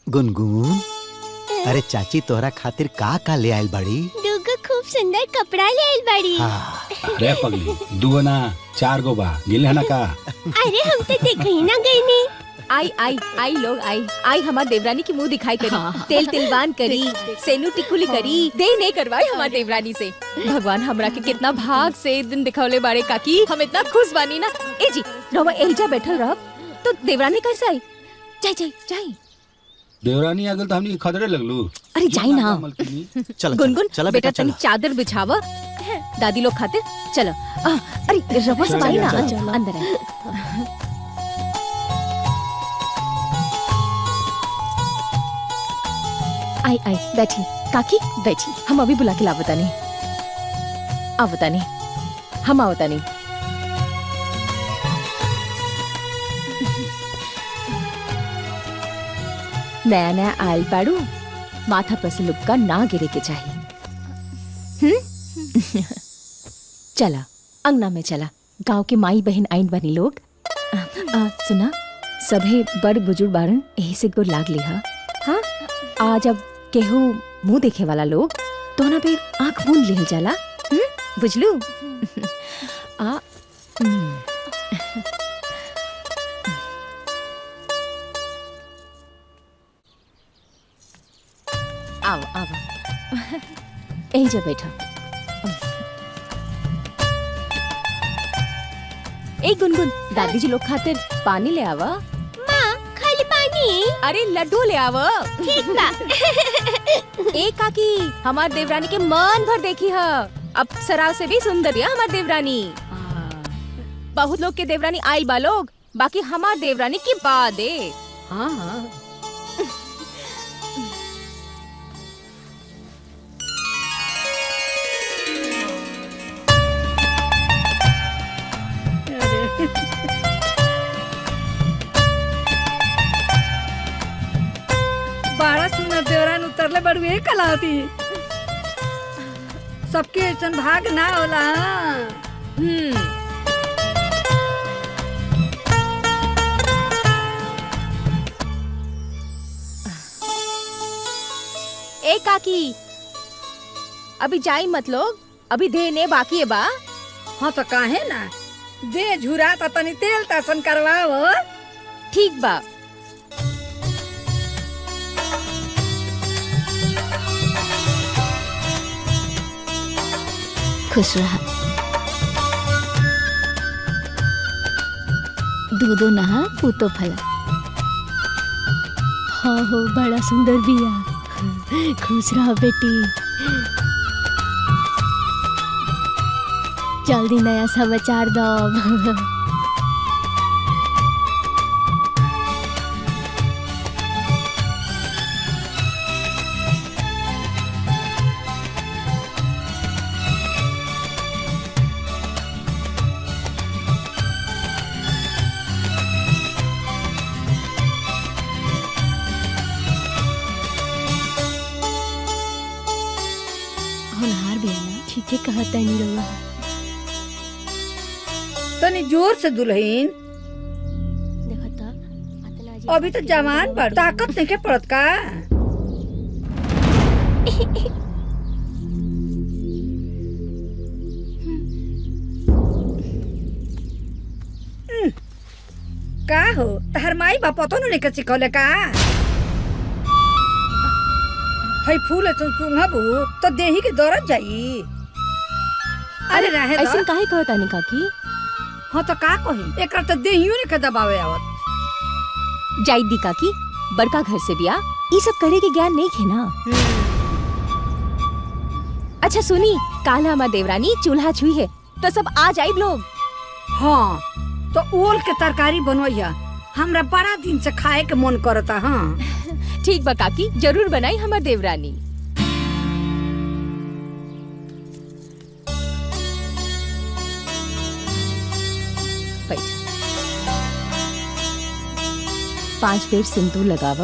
गुनगुन, अरे चाची तोहरा खातिर का का ले आइल बाड़ी? दूगो खूब सुंदर कपड़ा ले आइल बाड़ी। रे पगली, दुगो ना 4 गो बा, गिल है ना का? अरे हम तो देख ही ना गई नी। आई आई आई लोग आई आई हमार देवरानी की मुंह दिखाई करी। तेल तिलवान करी, सेनू टिकुली करी, दे नहीं करवाई हमार देवरानी से। भगवान हमरा के कितना भाग से दिन दिखौले बारे काकी। हम इतना खुश बानी ना। ए जी रवा एजा बैठल रह तो देवरानी कैसे आई? जाई जाई जाई। देवरानी आ गल तो हमनी खदरे लगलू। अरे जाई ना। चल गुनगुन चल बेटा तनी चादर बिछावा, दादी लोग खातिर। चलो अरे रवा सब आई ना, अंदर आई। आई आई बैठी काकी बैठी। हम अभी बुला के लावता नहीं। आवता नहीं, हम आवता नहीं। नया नया आयल बाड़ू, माथा पर से लुक्का ना गिरे के चाहिए। चला अंगना में चला, गांव के माई बहन आइन बनी लोग। सुना, सभे बड़ बुजुर्ग बारन यही से गोर लाग लिहा। हाँ, आज अब केहू मुंह देखे वाला लोग तो ना पे आंख मूंद ले जाला। बुझलू? आ आओ आओ, यही जा बैठा। एक गुनगुन, दादी जी लोग खातिर पानी ले आवा। माँ खाली पानी? अरे लड्डू ले आवा। ठीक बा। एक काकी, हमार देवरानी के मन भर देखी है। अब सराव से भी सुंदर है हमार देवरानी। बहुत लोग के देवरानी आइल बा लोग, बाकी हमार देवरानी की बात है। हाँ हाँ। बड़ा सुंदर देवरान उतरले बड़ुए कलावती। सबके ऐसन भाग ना होला। ए काकी, अभी जाई मत लोग, अभी देने बाकी है बा। हाँ तो काहे ना, दे झुरा तो तनी तेल तासन करवाओ। ठीक बा। खुश रहा। दूधो नहा पूतो फला। हाँ हो, बड़ा सुंदर बिया। खुश रहा बेटी। जल्दी नया समाचार दो। होनहार बिया ना, ठीक है कहता नहीं रहुआ। तनी जोर से दुल्हन, अभी तो जवान बड़, ताकत नहीं के पड़त का। का हो, तहर माई बाप तो नहीं के सिखौले का? हई फूल सुंघबू तो देही के दौड़त जाई। अरे रहे दो। ऐसे काहे कहता नहीं काकी? हाँ तो का कही, एक तो देहियो ने के दबावे आवत। जाई दी काकी, बड़का घर से बिया, ये सब करे के ज्ञान नहीं खे ना। अच्छा सुनी, काल हमार देवरानी चूल्हा छुई है तो सब आ जाई लोग। हाँ तो ओल के तरकारी बनवैया, हमरा बड़ा दिन से खाए के मन करता। हाँ ठीक बा काकी, जरूर बनाई हमार देवरानी। बैठ। 5 बेर सिंदूर लगाव।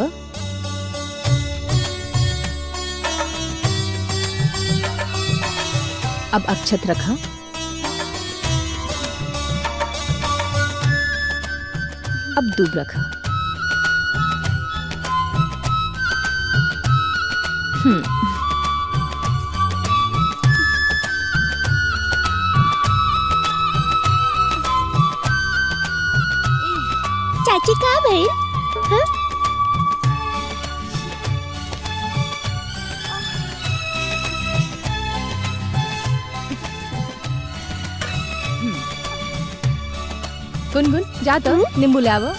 अब अक्षत रखा। अब दूब रखा। चाची कहाँ भइल? हाँ? गुनगुन जा तो नींबू ले आवो।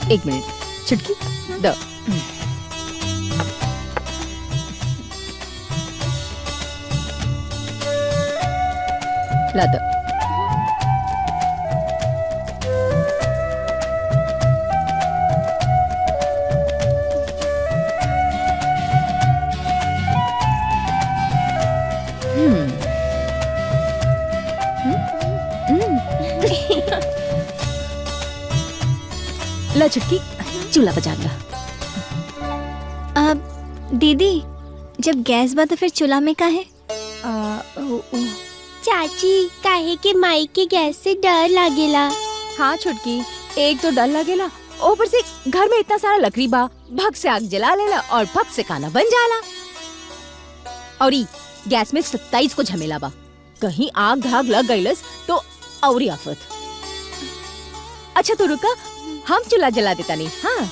एक मिनट, चुटकी दो। ला दो। ला छुटकी, चूल्हा बजा ला। अब दीदी जब गैस बा तो फिर चूल्हा में का है? चाची काहे के माई के गैस से डर लागेला। हाँ छुटकी, एक तो डर लगेला, ऊपर से घर में इतना सारा लकड़ी बा, भग से आग जला लेला और भग से खाना बन जाला। और गैस में 27 को झमेला बा, कहीं आग धाग लग गईलस तो औरी आफत। अच्छा तो रुका, हम चूल्हा जला देता नहीं। हाँ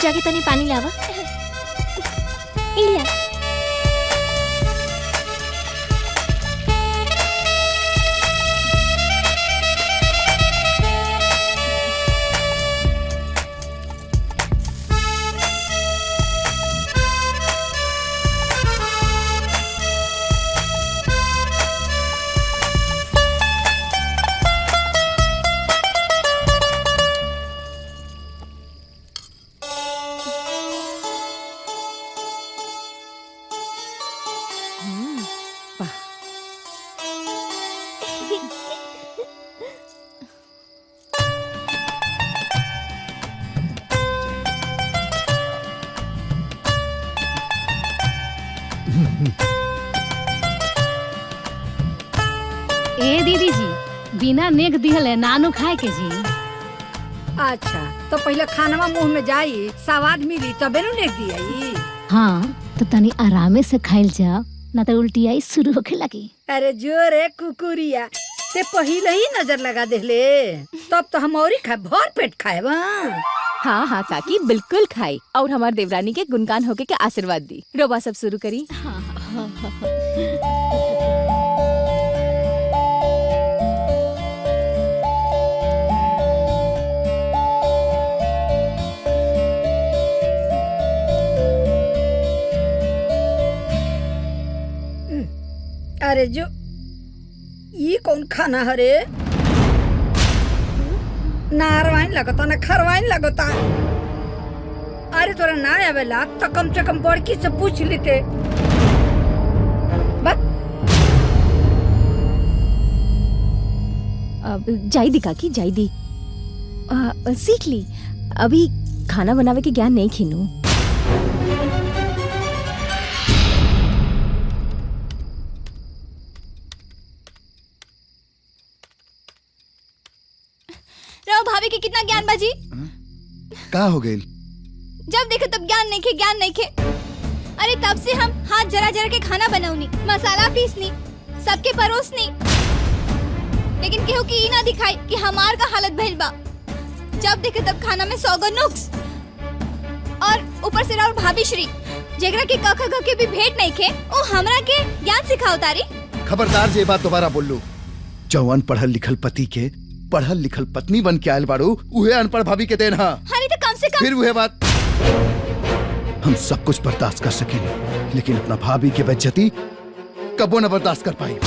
जाके तनी पानी लावा। इला ए दीदी जी, बिना नेक दिहले नानू खाए के जी। अच्छा तो पहले खानवा मुंह में जाई, स्वाद मिली तबे नु नेक दियाई। हाँ तो तनी आरामे से खाइल जा, ना तो उल्टी आई शुरू होखे लगी। अरे जोरे कुकुरिया, ते पहले ही नजर लगा देले, तब तो हम और ही भर पेट खाए। हाँ हाँ काकी, बिल्कुल खाई और हमारे देवरानी के गुणगान होके के आशीर्वाद दी। रोबा सब शुरू करी। अरे जो ये कौन खाना हरे? ना अरवाइन लगता ना खरवाइन लगता। अरे तोरा ना आवेला तो कम से कम बड़की से पूछ लेते। अब जाई दी काकी, जाई दी। सीख ली, अभी खाना बनावे के ज्ञान नहीं खीनू। भाभी के कितना ज्ञान बाजी? का हो गई? जब देखे तब ज्ञान नहीं खे, ज्ञान नहीं खे। अरे तब से हम हाथ जरा जरा के खाना बनाऊनी, मसाला पीसनी, सबके परोसनी, लेकिन केहू की ना दिखाई कि हमार का हालत भइल बा। जब देखे तब खाना में 100 गो नुक्स, और ऊपर से राउर भाभी श्री जेकरा के कख ग के भी भेंट नहीं खे, ओ हमरा के ज्ञान सिखाओ तारी। खबरदार जे बात दोबारा बोल लो। जवान पढ़ल लिखल पति के पढ़ल लिखल पत्नी बन के आयल बाड़ू, उहे अनपढ़ भाभी के देन। हाँ अरे तो कम से कम फिर वह बात। हम सब कुछ बर्दाश्त कर सकेंगे, लेकिन अपना भाभी की बेइज्जती कबो न बर्दाश्त कर पाई।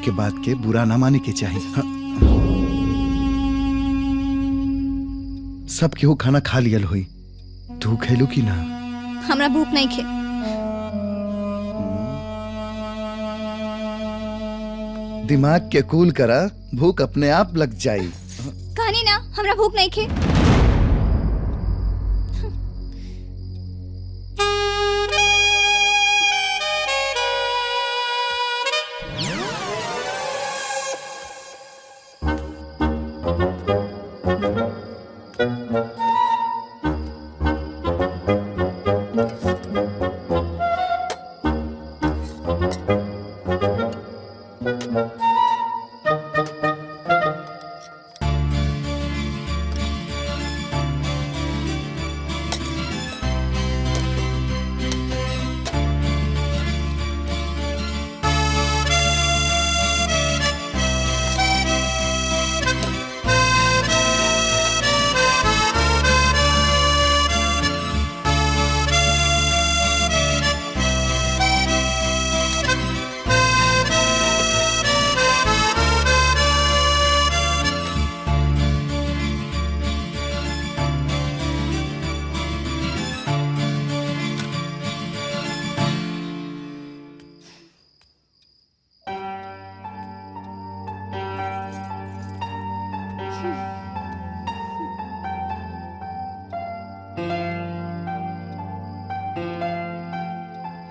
के बात के बुरा ना माने के चाहिए। हाँ। सब केहू खाना खा लियल हुई, तू खेलू की ना? हमरा भूख नहीं खे। दिमाग के कूल करा, भूख अपने आप लग जाई। कहानी ना, हमरा भूख नहीं खे।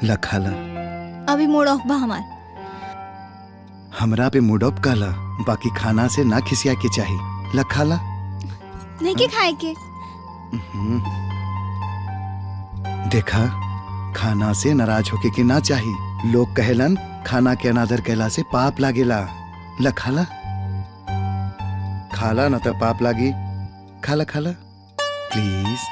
लखाला अभी मूड ऑफ बा हमार। हमरा पे मूड ऑफ काला, बाकी खाना से ना खिसिया के चाहिए। लखाला नहीं के खाए के। देखा, खाना से नाराज होके के ना चाहिए। लोग कहेलन खाना के अनादर कैला से पाप लागेला। लखाला खाला ना तो पाप लागी। खाला खाला प्लीज।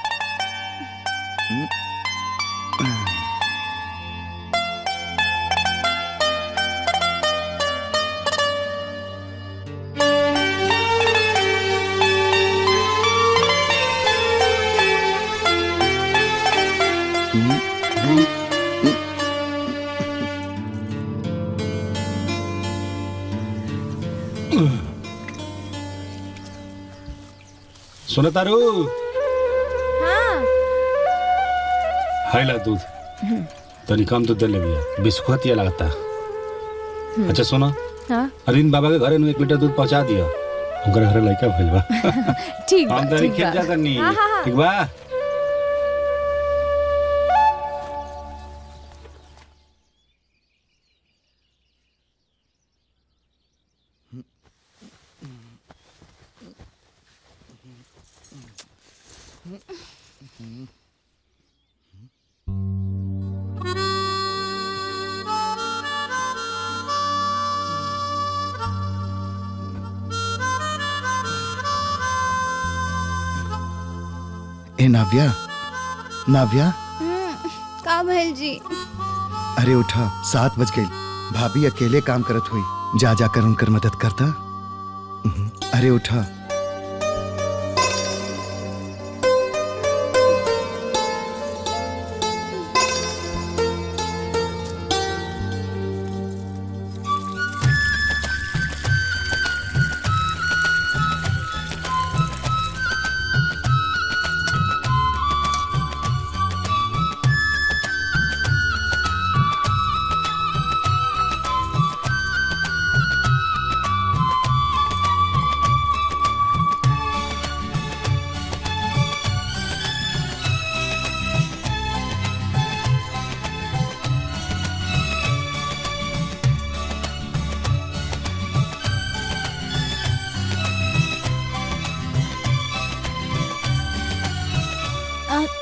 सुनो तारू, हाँ। हाय ला दूध, तनी कम दूध दे ले भैया, बिस्कुट ये लगता। अच्छा सुनो, हाँ? अरविंद बाबा के घरे में 1 लीटर दूध पहुंचा दिया। उनका घर लड़का भइल बा। ठीक बा, हम तनी ठीक खेत बा। जाता नहीं, हाँ, हाँ, हाँ। ठीक बा? ए नाव्या, नाव्या, का भइल जी? अरे उठा, 7 बज गई। भाभी अकेले काम करत हुई, जा जाकर उनकर मदद करता। अरे उठा।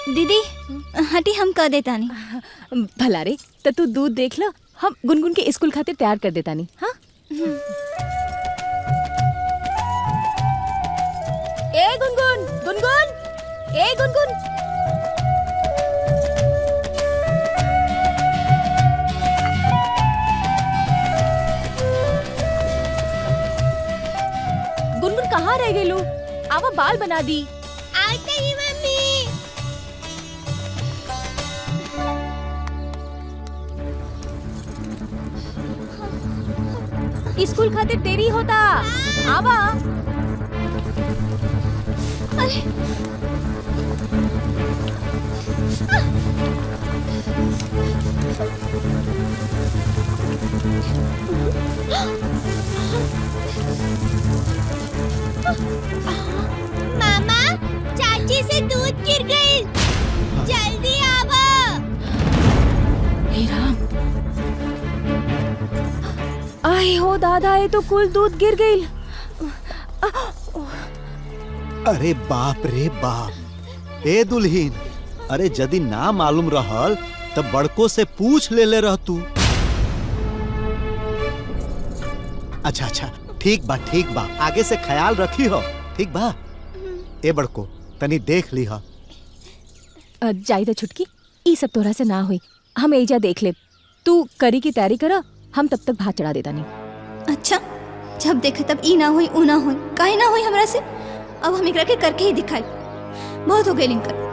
दीदी हटी, हम कर देता नहीं। भला रे, तो तू दूध देख लो, हम गुनगुन के स्कूल खातिर तैयार कर देता नहीं। हाँ? ए गुनगुन, गुनगुन, ए गुनगुन। गुनगुन कहाँ रह गई लू? आवा बाल बना दी। आते ही मम्मी। स्कूल खातिर देरी होता। आवा। अरे मामा, चाची से दूध गिर गई, जल्दी आवा। हे राम, आए हो दादा, ये तो कुल दूध गिर गई। अरे बाप रे बाप, ए दुल्हीन, अरे यदि ना मालूम रहल तब बड़को से पूछ ले रह तू। अच्छा अच्छा, ठीक बा, आगे से ख्याल रखी हो, ठीक बा। ए बड़को, तनी देख ली हो। जायदा छुटकी, ई सब तोरा से ना हुई, हम एजा देख ले। तू करी की तैयारी करा, हम तब तक भात चढ़ा देता नहीं। अच्छा, जब देखे तब ई ना हुई ऊ ना हुई, काहे ना हुई हमरा से। अब हम एकरा के करके ही दिखाई। बहुत हो गई लिंकर।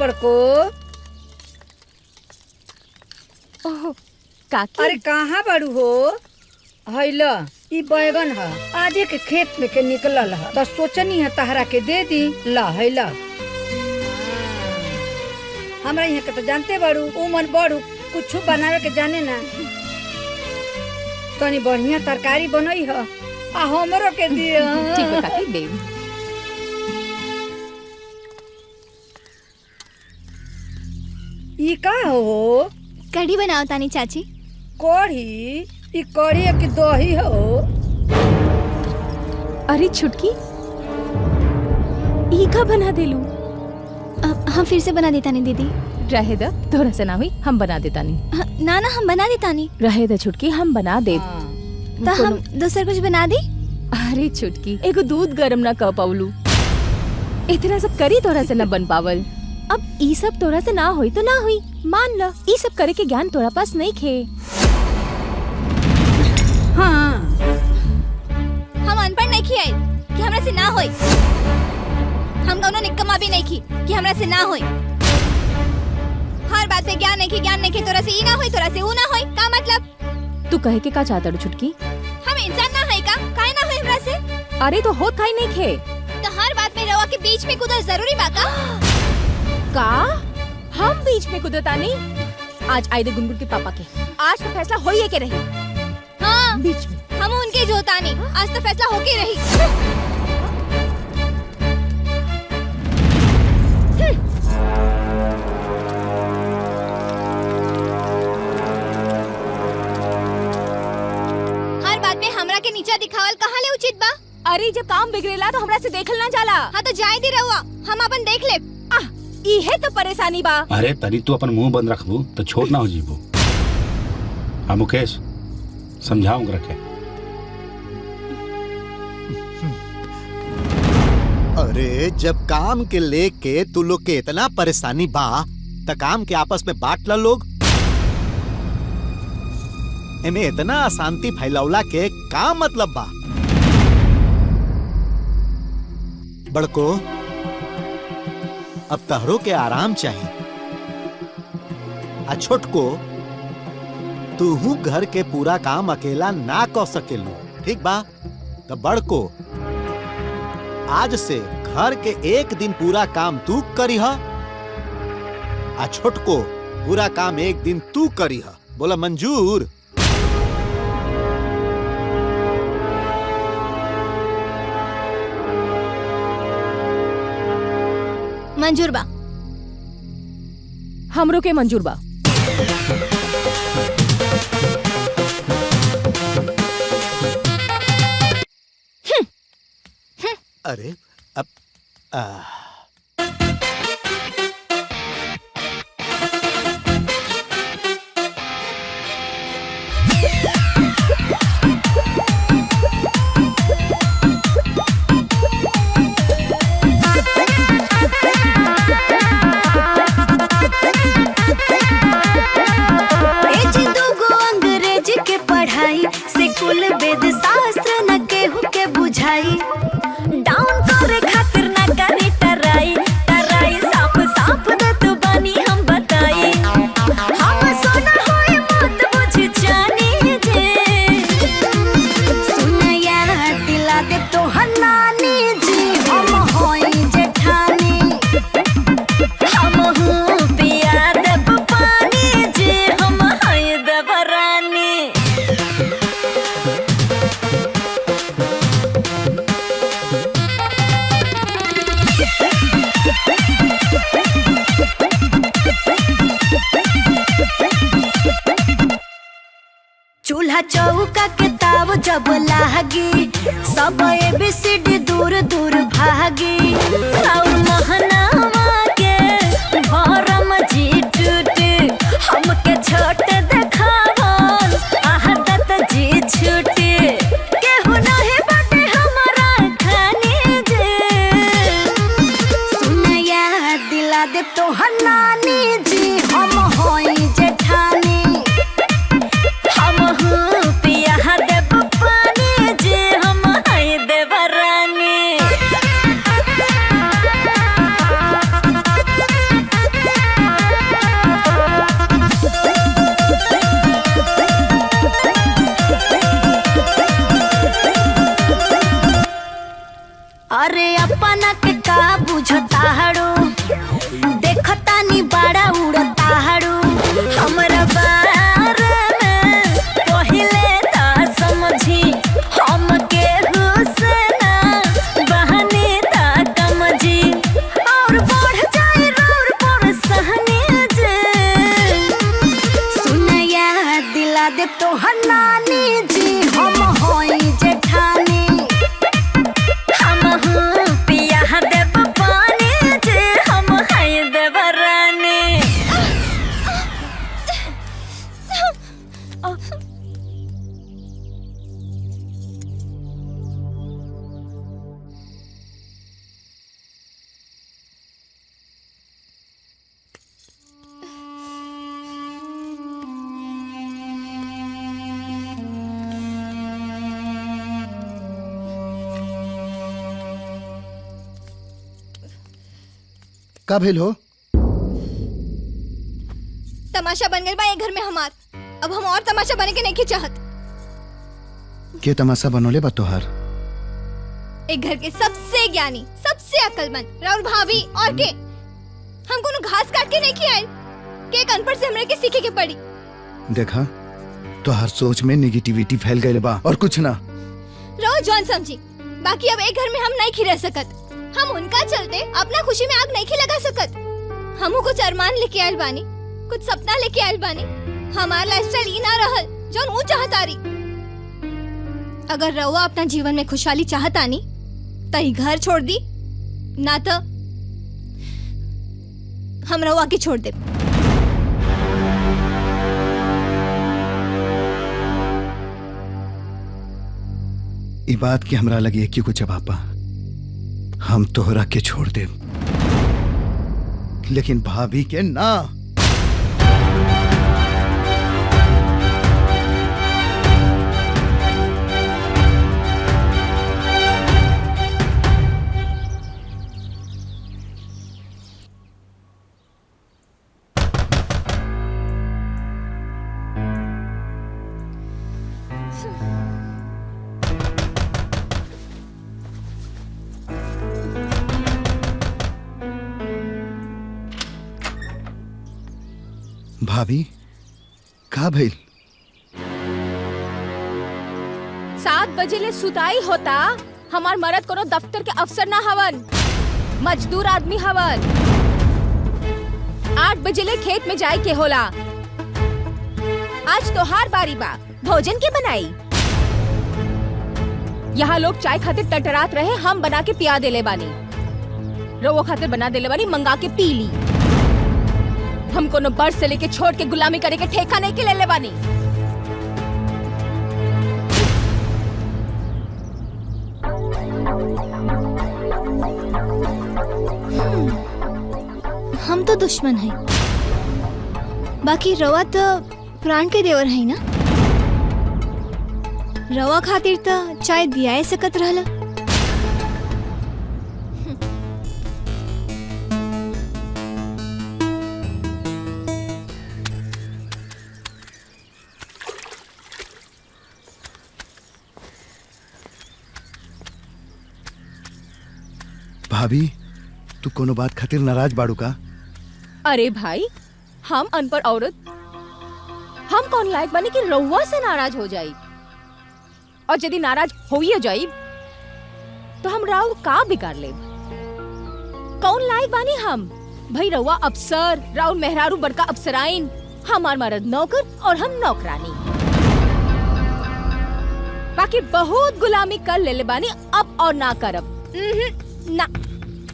बड़को, ओह काकी, अरे कहाँ बड़ू हो? हैला, ई बैगन है, आजे के खेत में के निकलल है, तो सोचनी है तहरा के दे दी। ला हैला, हमरा यहाँ के तो जानते बड़ू, उमन बड़ू, कुछ बनावे के जाने ना। तनी बढ़िया तरकारी बनई है, आ हमरो के दिया। ठीक है काकी, दे। ई का हो? कढ़ी बनाओ तानी चाची। कढ़ी? ई कढ़ी है कि दही हो? अरे छुटकी, ई का बना देलू? हम फिर से बना देता नहीं दीदी। रहे द, तोरा से ना हुई, हम बना देता नहीं। ना ना, हम बना देता नहीं। रहे द छुटकी, हम बना दे। तो हम दूसरा कुछ बना दी। अरे छुटकी, एगो दूध गरम ना कर पावलू, इतना सब करी तोरा से न बन पावल। अब ई सब तोरा से ना हुई तो ना हुई, मान ल। ई सब करे के ज्ञान तोरा पास नहीं खे। हाँ, हम अनपढ़ नहीं खिए कि हमरा से ना होई। हम दोनों निकम्मा भी नहीं खी कि हमरा से ना होई। हर बात पे ज्ञान नहीं खी, तोरा से ई ना होई, तोरा से ऊ ना होई। का मतलब? तू कहे के का चाहता छुटकी? हम इंसान ना है का? काहे ना होई हमरा से? अरे तो होत काहे नहीं खे? तो हर बात में रवा के बीच में कूदल जरूरी बा का? हम बीच में कुदरता नहीं। आज आए दे गुनगुन के पापा के, आज तो फैसला होइए के रही। हाँ, बीच में हम उनके जोता नहीं, आज तो फैसला होके रही। हर बात में हमरा के नीचा दिखावल कहाँ ले उचित बा? अरे जब काम बिगड़ेला तो हमरा से देखल ना जाला। हाँ तो जाए दी रहुआ, हम अपन देख ले। इहे तो परेशानी बा। अरे तनी तू अपन मुंह बंद रखबू तो छोट ना हो जीबू। हाँ मुकेश, समझाऊं रखे। अरे जब काम के लेके तू लोग के इतना परेशानी बा, त काम के आपस में बांट ला लोग। एमे इतना अशांति फैलावला के का मतलब बा? बड़को, अब तहरो के आराम चाहिए। आ छोटको, तू घर के पूरा काम अकेला ना कर सकेलू, ठीक बा? तो बड़को, आज से घर के एक दिन पूरा काम तू करीह, आ छोटको पूरा काम एक दिन तू करीह। बोला मंजूर? मंजूर बा। हमरो के मंजूर बा। अरे अब कुल वेद शास्त्र न केहू के बुझाई डाउन करे खातिर न करी टराई टराई साफ साफ दे तू बानी हम बताई हम सोना होए मत बुझ जानी जे सुनया दिला दे तो हनानी जी हम होई जेठानी हम हूँ पिया देव पानी जी हम होई देवरानी। चूल्हा चौका के ताव जब लागी सब एबीसीडी दूर दूर भागी और महनावा के भरम जी टूटे हमके छोट देखावन आहदत जी छूटे केहू नहीं बाटे हमारा खानी जे सुनया दिला दे तो हनानी जी हम होई जेठानी हम हूँ पिया देव पानी जी हम हई देवरानी। अरे अपना के का बुझताड़ू देखतानी बड़ा उड़ताड़ू हमरा बारे में पहिले ता समझी हम के हुसना बहनी ता कमजी और बढ़ जाए रोर पर सहनी जे सुनया दिला दे तो हनानी जी हम होई जेठानी हम हूँ पिया देव पानी जी हम हई देवरानी। का भेल हो? तमाशा बन गई बा ये घर में हमार। अब हम और तमाशा बने के नहीं चाहत। के तमाशा बनोले बा तोहार? एक घर के सबसे ज्ञानी सबसे अक्लमंद राउर भाभी और के हम कोनो घास काट के नहीं खियाए के एक अनपढ़ से हमरे के सीखे के पड़ी। देखा तोहार सोच में नेगेटिविटी फैल गई बा और कुछ ना। रो जॉन समझी बाकी अब एक घर में हम नहीं खिरह सकत। हम उनका चलते अपना खुशी में आग नहीं लगा सकत। हमू कुछ अरमान लेके आयल बानी कुछ सपना लेके आयल बानी। हमार लाइफस्टाइल ई ना रहल जौन ऊ चाहतारी। अगर रउआ अपना जीवन में खुशहाली चाहतानी त ई घर छोड़ दी ना तो हम रउआ के छोड़ दे। ई बात की हमरा लगी कि कुछ जवाब बा। हम तोहरा के छोड़ दे लेकिन भाभी के ना। भाभी का भइल? 7 बजे ले सुताई होता। हमार मरद कोनो दफ्तर के अफसर ना हवन मजदूर आदमी हवन। 8 बजे ले खेत में जाए के होला। आज तोहार बारी बा, भोजन के बनाई। यहाँ लोग चाय खातिर टटरात रहे, हम बना के पिया देले बानी। रवो खातिर बना देले बानी, मंगा के पी ली। हम कोनो बड़ से लेके छोड़ के गुलामी करे के ठेका नहीं के ले बानी। हम तो दुश्मन है, बाकी रवा तो प्राण के देवर है ना। रवा खातिर तो चाय दिया सकत रहला। भाभी तू कोनो बात खातिर नाराज बाड़ू का? अरे भाई, हम अनपढ़ औरत, हम कौन लायक बने कि रउआ से नाराज हो जाई? और यदि नाराज होइए जाई तो हम राव का बिगाड़ ले? कौन लायक बानी हम? भाई रउआ अफसर, राउर मेहरारू बड़का अफसराइन, हमार मर्द नौकर और हम नौकरानी। बाकी बहुत गुलामी कर ले बानी, अब और ना करब। ना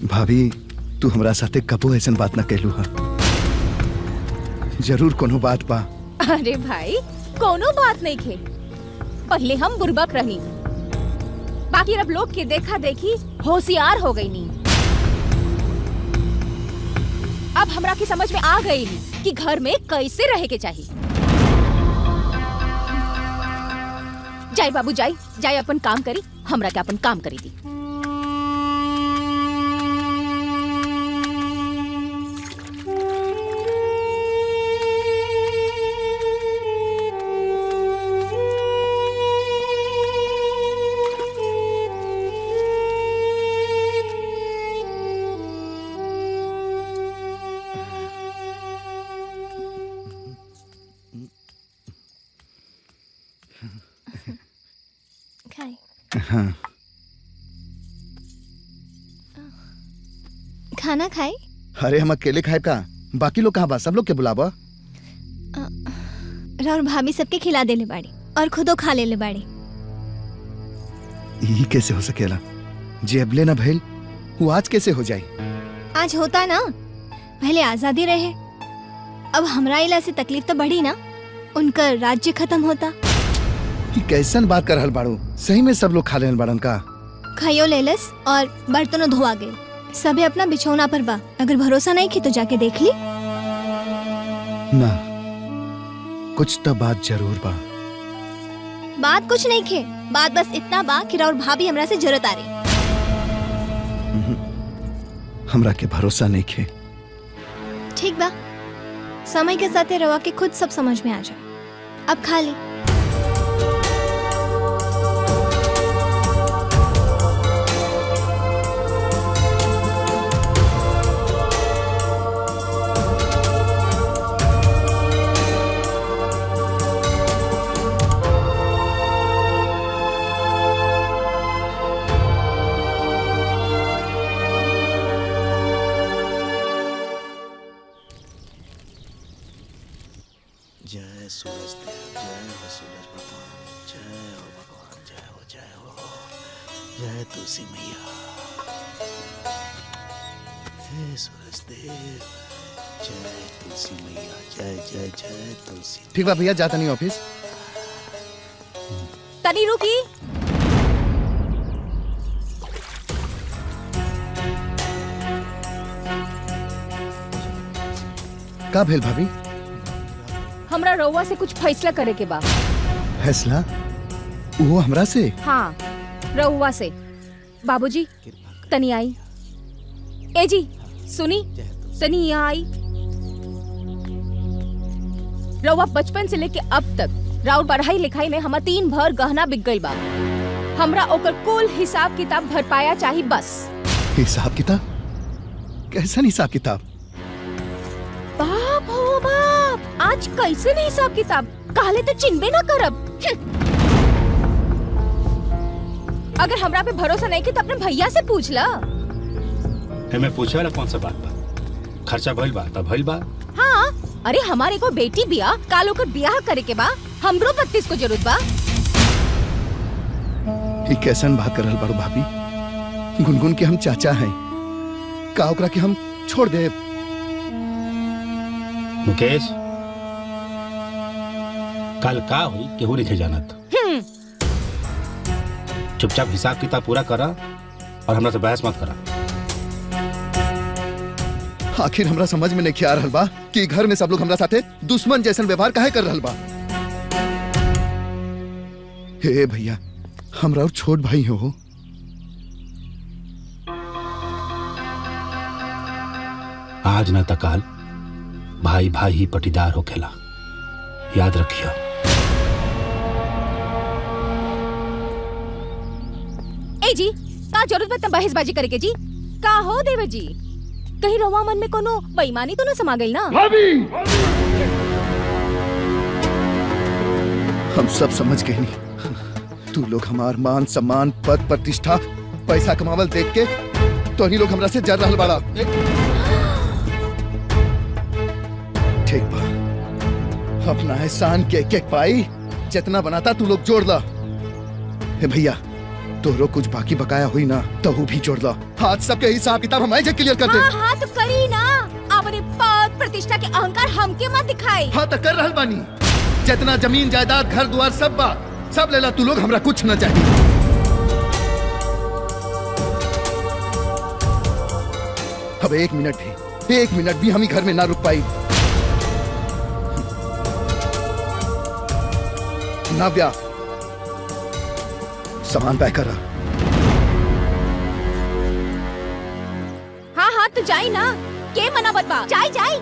भाभी तू हमरा साथे कबो ऐसन बात ना कहलू हा। जरूर कोनो बात बा। अरे भाई, कोनो बात नहीं खे। पहले हम बुर्बक रही, बाकी अब लोग के देखा देखी होशियार हो गई नी। अब हमरा की समझ में आ गई कि घर में कैसे रहे के चाहिए। जाई बाबू जाई, जाई अपन काम करी, हमरा के अपन काम करी दी। हाँ। खाना खाए? अरे हम अकेले खाए का? बाकी लोग कहाँ बा? सब लोग के बुलावा। और भाभी सबके खिला देले बाड़ी और खुदो खा लेले बाड़ी। ये कैसे हो सकेला? जे अबले ना भइल वो आज कैसे हो जाए? आज होता ना, पहले आजादी रहे, अब हमरा इला से तकलीफ तो बढ़ी ना। उनका राज्य खत्म होता। कैसन बात कर रहल बाड़ू? सही में सब लोग खा लेहल बाड़न का? खाइयो लेलस और बर्तनों धोआ गए। सबे अपना बिछौना पर बा। अगर भरोसा नहीं की तो जाके देख ली। ना, कुछ तो बात जरूर बा। बात कुछ नहीं खे, बात बस इतना बा कि राउर भाभी हमरा से जरूरत आ रही। हमरा के भरोसा नहीं खे। ठीक बा, समय के साथ रवा के खुद सब समझ में आ जाए। अब खा ली। जय सूरज देव, जय हो सूरज भगवान, जय हो भगवान, जय हो, जय हो, जय तुलसी मैया, जय सूरज देव, जय तुलसी मैया, जय जय जय तुलसी। ठीक बा भैया, जाता नहीं ऑफिस। तनी रुकी। का भेल भाभी? हमरा रउआ से कुछ फैसला करे के बा। फैसला? वो हमरा से? हाँ, रउआ से। बाबूजी, तनी आई। ए जी, सुनी, तनी यहाँ आई। रउआ बचपन से लेके अब तक राउर पढ़ाई लिखाई में हमार 3 भर गहना बिक गई बा। हमरा ओकर कुल हिसाब किताब भर पाया चाहिए बस। हिसाब किताब? कैसा हिसाब किताब? बाप हो बाप, आज कैसे नहीं हिसाब किताब? काले तो चिन्हबे ना करब। अगर हमरा पे भरोसा नहीं कि तो अपने भैया से पूछ ला। मैं पूछे वाला कौन सा बात बा? खर्चा भइल बा त भइल बा। हाँ, अरे हमारे को बेटी बिया कालो कर ब्याह करे के बा, हमरो 32 को जरूरत बा। ये कैसन बात करल बड़ो भाभी? गुनगुन के हम चाचा हैं, का ओकरा के हम छोड़ दे? मुकेश, कल का हुई केहू नहीं जानत। चुपचाप हिसाब किताब पूरा करा और हमरा से बहस मत करा। आखिर हमरा समझ में नहीं आ रहल बा कि घर में सब लोग हमरा साथे दुश्मन जैसन व्यवहार काहे कर रहल बा। हे भैया, हमरा और छोट भाई हो। आज न त काल भाई भाई ही पटीदार होखेला, याद रखियो। ए जी, का जरूरत बा बहसबाजी करे के जी? का हो देवर जी, कहीं रवा मन में कोनो बेईमानी तो न समा गई ना? हम सब समझ गए नहीं। तू लोग हमार मान सम्मान पद प्रतिष्ठा पैसा कमावल देख के तो ही लोग हमरा से जर रहल बड़ा। ठीक बा, अपना एहसान के एक एक पाई जितना बनाता तू लोग जोड़ ला। हे भैया, तोरो कुछ बाकी बकाया हुई ना तो वो भी जोड़ ला। हाथ सबके हिसाब किताब हम ऐसे क्लियर कर दे। हाँ हाँ तो करी ना, अपने पद प्रतिष्ठा के अहंकार हमके मत दिखाई। हाँ तो कर रहल बानी, जितना जमीन जायदाद घर द्वार सब बा सब ले ला तू लोग, हमरा कुछ न चाहिए। अब एक मिनट भी हम ही घर में ना रुक पाई। नाव्या, सामान पैक करा। हाँ हाँ तो जाई ना, के मना बतवा, जाई जाई।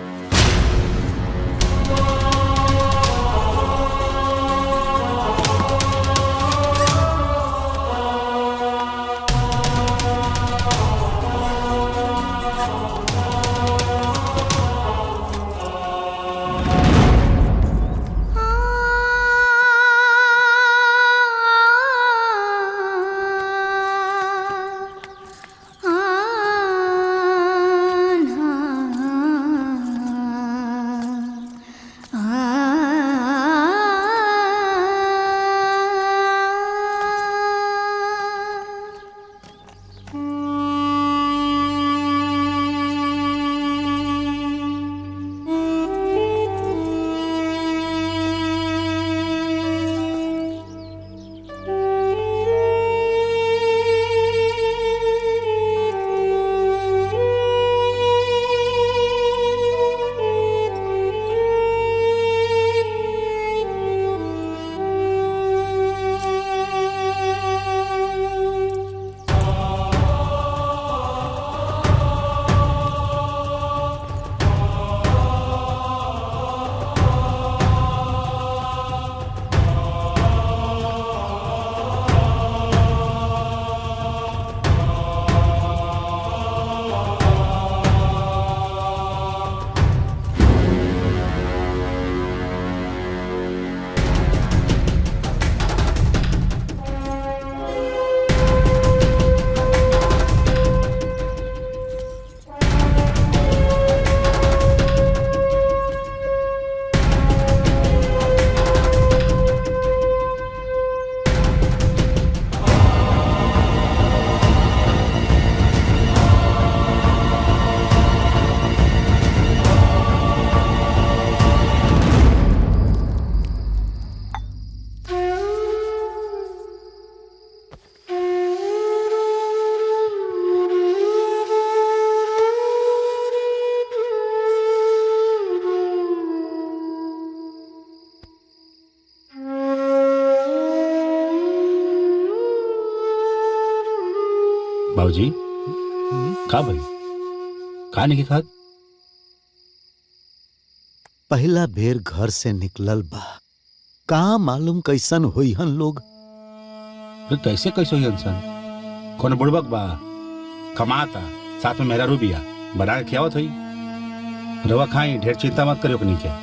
बाबूजी, का भाई का नहीं खात? पहला बेर घर से निकलल बा, का मालूम कैसन होई हन लोग। फिर कैसे कैसे हुई इंसान? कौन बुड़बक बा, कमाता साथ में मेरा रूबिया बना के खियावत हुई। रवा खाई, ढेर चिंता मत करियो नहीं क्या।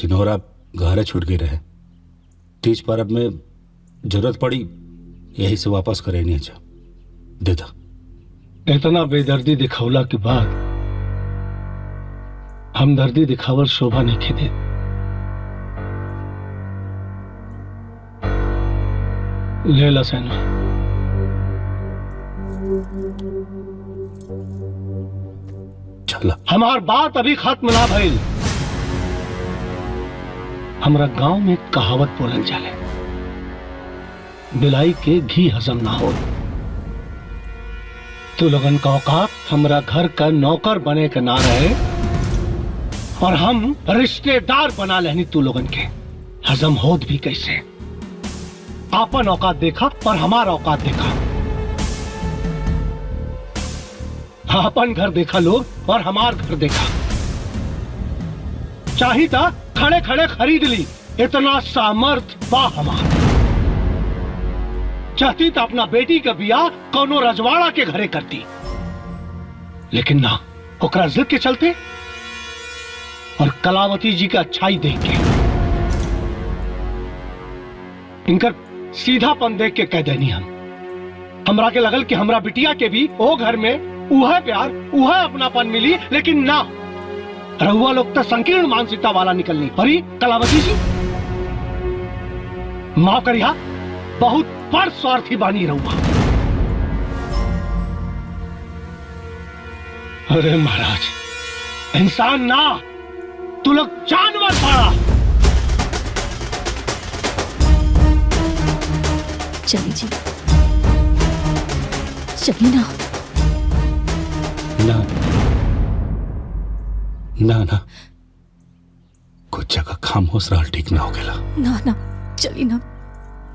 सिनोरा घरे छूट गई रहे, तीज पर्व में जरूरत पड़ी, यही से वापस करे नहीं। अच्छा दे दो। इतना बेदर्दी दिखावला के बाद हमदर्दी दिखावल शोभा नहीं खेदे। ले ला सैना। चला। हमार बात अभी खत्म ना भइल। हमरा गांव में एक कहावत बोलल जाले, बिलाई के घी हजम ना हो। तू लोगन का औकात हमरा घर का नौकर बने के ना रहे और हम रिश्तेदार बना लेनी तू लोगन के। हजम होत भी कैसे? आपन औकात देखा और हमारा औकात देखा। आपन घर देखा लोग और हमार घर देखा। चाही था खड़े खड़े खरीद ली, इतना सामर्थ बा हमार। चाहती तो अपना बेटी का बियाह कौनो रजवाड़ा के घरे करती, लेकिन ना, ओकरा जिद के चलते और कलावती जी का अच्छाई देख के, इनकर सीधापन देख के कह देनी हमरा के लगल कि हमरा बिटिया के भी ओ घर में उहा प्यार उहा अपनापन मिली, लेकिन ना, रहुआ लोग तो संकीर्ण मानसिकता वाला निकलनी। अरे कलावती जी माफ करिया, बहुत बड़ स्वार्थी बानी रहुआ। अरे महाराज, इंसान ना, तू लोग जानवर पाड़ा। चली जी, चली ना। ना ना ना, कुछ जगह खामोश रहल ठीक ना हो गेला। ना ना, चली ना।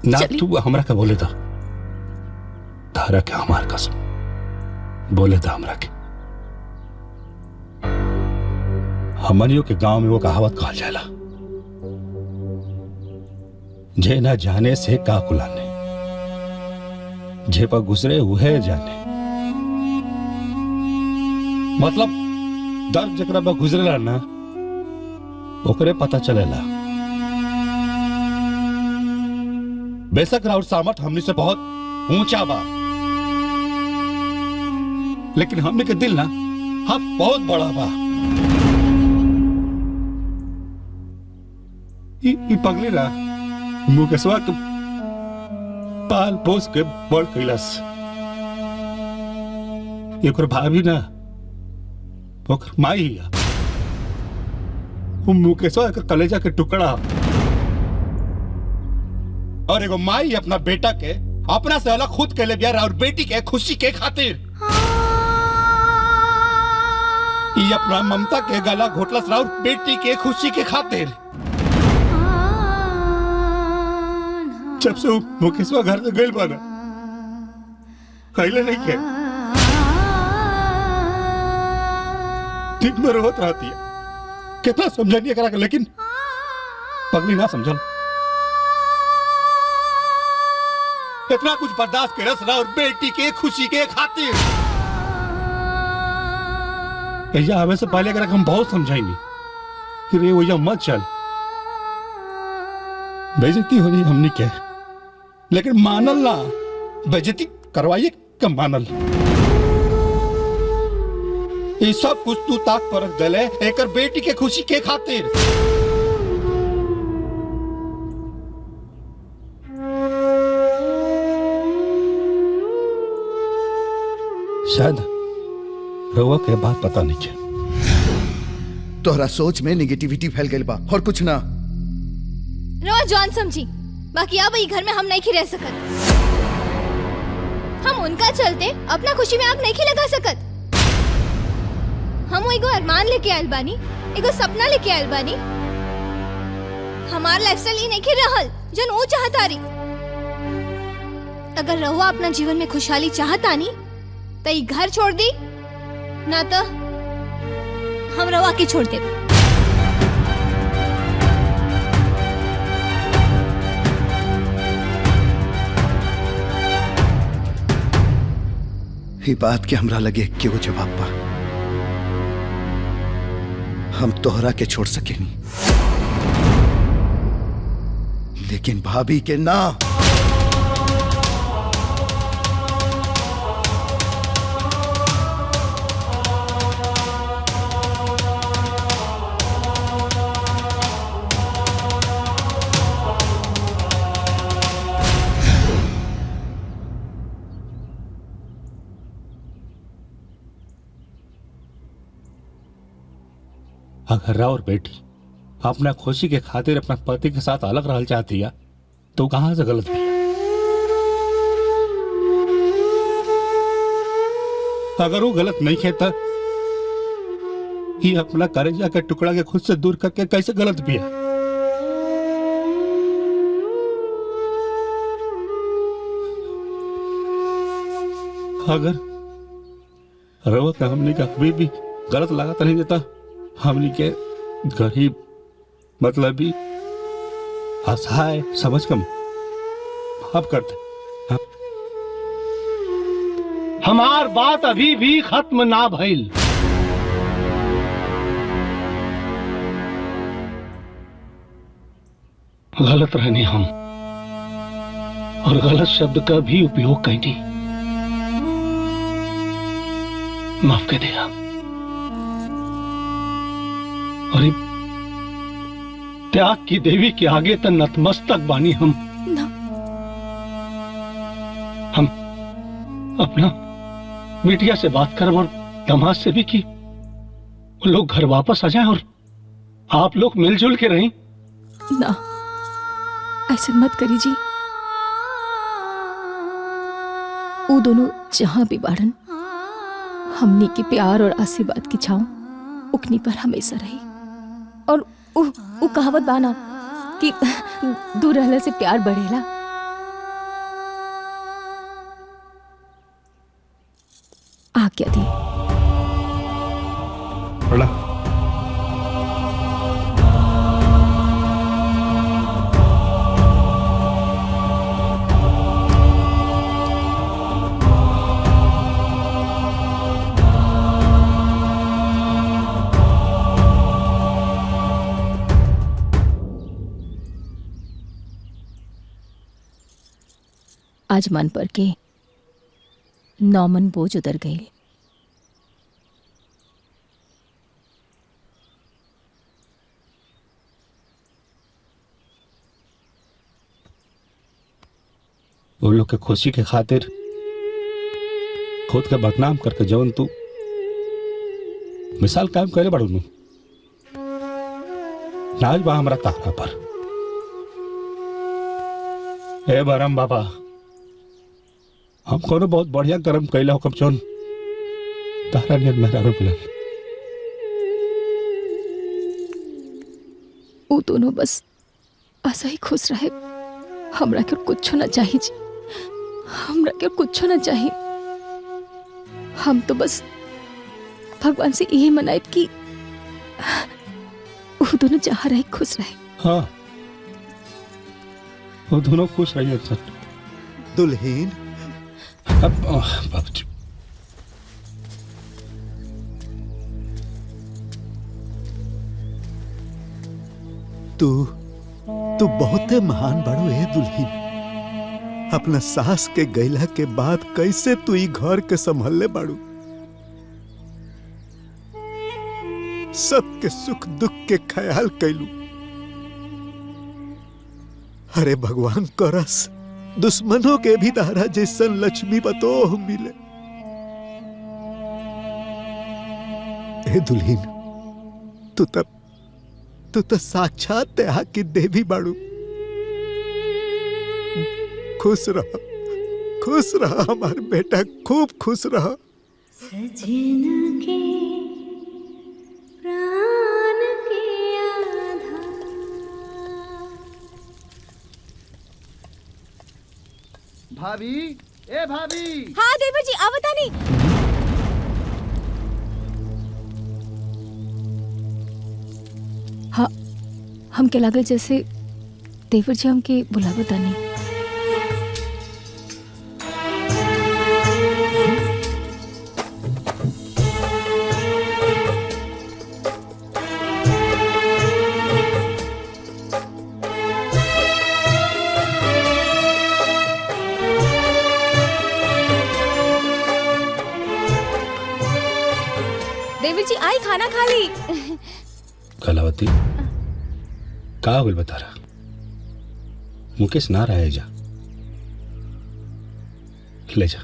ना चली। तू हमरा के बोले था, तारा के हमार कसम बोले था हमरा के। हमनियों के गांव में वो कहावत कहल जाला, जे ना जाने से का कुलाने, जे पर गुजरे उहे जाने। मतलब दर्द जकरा पर गुजरेला ना, ओकरे पता चलेला। बेशक राउर सामर्थ हमनी से बहुत ऊंचा बा, लेकिन हमने के दिल ना हम बहुत बड़ा बा। ई पगली ना मुकेशवा के पाल पोस के बड़ कैलाश। एक भाभी ना, ओकर माई ही है। मुकेशवा के कलेजा के टुकड़ा, और एगो माई अपना बेटा के अपना से अलग खुद के ले बिया और बेटी के खुशी के खातिर ये अपना ममता के गला घोटलस और बेटी के खुशी के खातिर। जब से वो मुकेशवा घर से गइल बना, कहले नहीं के दिन में रोत रहती है। कितना समझानी करा के, लेकिन पगली ना समझल। इतना कुछ बर्दाश्त के रस और बेटी के खुशी के खातिर। भैया हमें से पहले अगर हम बहुत समझाएंगे कि रे भैया मत चल, बेइज्जती हो रही हमने क्या, लेकिन मानल ना, बेइज्जती करवाइए कम मानल। ये सब कुछ तू ताक पर रख दले एकर बेटी के खुशी के खातिर। शायद रउआ के बात पता नहीं है। तोहरा सोच में निगेटिविटी फैल गई बा और कुछ ना। रवा जॉन समझी, बाकी अब ई घर में हम नहीं रह सकत। हम उनका चलते अपना खुशी में आग नहीं लगा सकत। हम एगो अरमान लेके आयल बानी, एगो सपना लेके आयल बानी। हमार लाइफस्टाइल ई नहीं रहल जन वो चाहतारी। अगर रहुआ अपना जीवन में खुशहाली चाहतानी तो ई घर छोड़ दी, ना तो हम रवा के छोड़ दे। ये बात के हमरा लगे क्यों जवाब बा। हम तोहरा के छोड़ सके नहीं। लेकिन भाभी के ना। अगर राउर बेटी अपना खुशी के खातिर अपना पति के साथ अलग रहना चाहती है तो कहां से गलत भी है? अगर वो गलत नहीं है तो ये अपना कलेजा के टुकड़ा के खुद से दूर करके कैसे गलत भी है? अगर रवा का हमने का कभी भी गलत लागत नहीं देता, हमने के गरीब मतलब भी असहाय समझ कम अब करते हमार बात अभी भी खत्म ना भइल। गलत रहने हम और गलत शब्द का भी उपयोग कैदी, माफ कर दिया। अरे त्याग की देवी के आगे तो नतमस्तक बानी हम अपना बिटिया से बात कर और दामाद से भी की वो लोग घर वापस आ जाएं और आप लोग मिलजुल के रहें। ना ऐसे मत करी जी। वो दोनों जहां भी बाड़न हमनी के प्यार और आशीर्वाद की छांव उकनी पर हमेशा रही। और वो कहावत बाना कि दूर रहने से प्यार बढ़ेला। आज्ञा दी। आज मन पर के 9 मन बोझ उतर गए। उन लोग के खुशी के खातिर खुद के बदनाम करके जवन तू मिसाल कायम करे बड़ू नू नाज बा हमरा तारा पर। ए बरम बाबा हम कोनो बहुत बढ़िया कर्म कैला हो कम चौन तारा नियत मेरा रो मिलल। वो दोनों बस ऐसा ही खुश रहे। हमरा के कुछ ना चाहिए जी। हमरा के कुछ ना चाहिए। हम तो बस भगवान से यही मनाए कि वो दोनों जहाँ रहे खुश रहे। हाँ वो दोनों खुश रहिए सर। दुल्हीन अब बाबूजी तू बहुते महान बड़ो है दुल्हीन। अपना सास के गैला के बाद कैसे तू ई घर के संभलले बाड़ू। सबके सुख दुख के ख्याल कैलू। अरे भगवान करस दुश्मनों के भी तारा जैसन लक्ष्मी बतोह मिले। हे दुल्हीन तू तो साक्षात त्याग की देवी बाड़ू। खुश रहा हमार बेटा, खूब खुश रहा। सजन के प्राण के आधार। भाभी, ए भाभी। हाँ देवर जी आवता नहीं। हाँ हमके लागल जैसे देवर जी हमके बुलावता नहीं। खाना खा ली। कलावती का हो गइल बता रहा? मुकेश ना रहे जा, ले जा।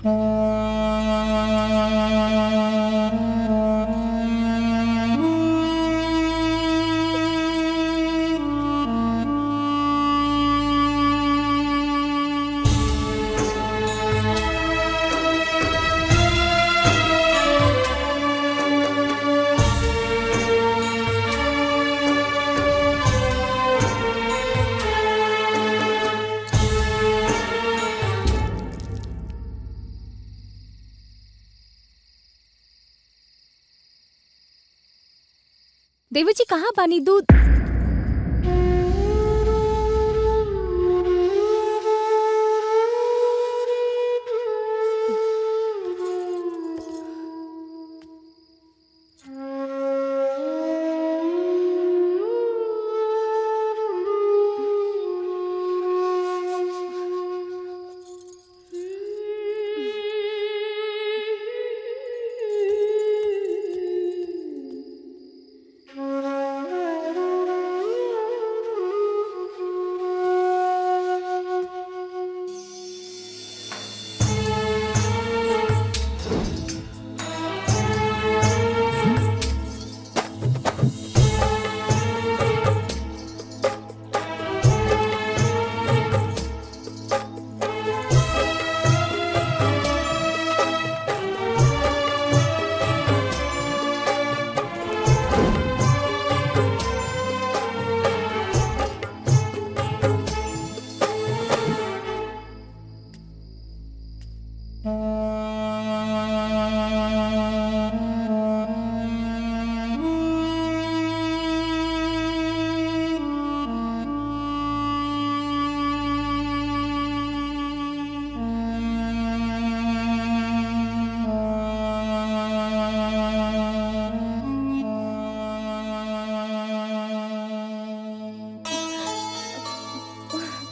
देवी जी कहाँ बानी? दूध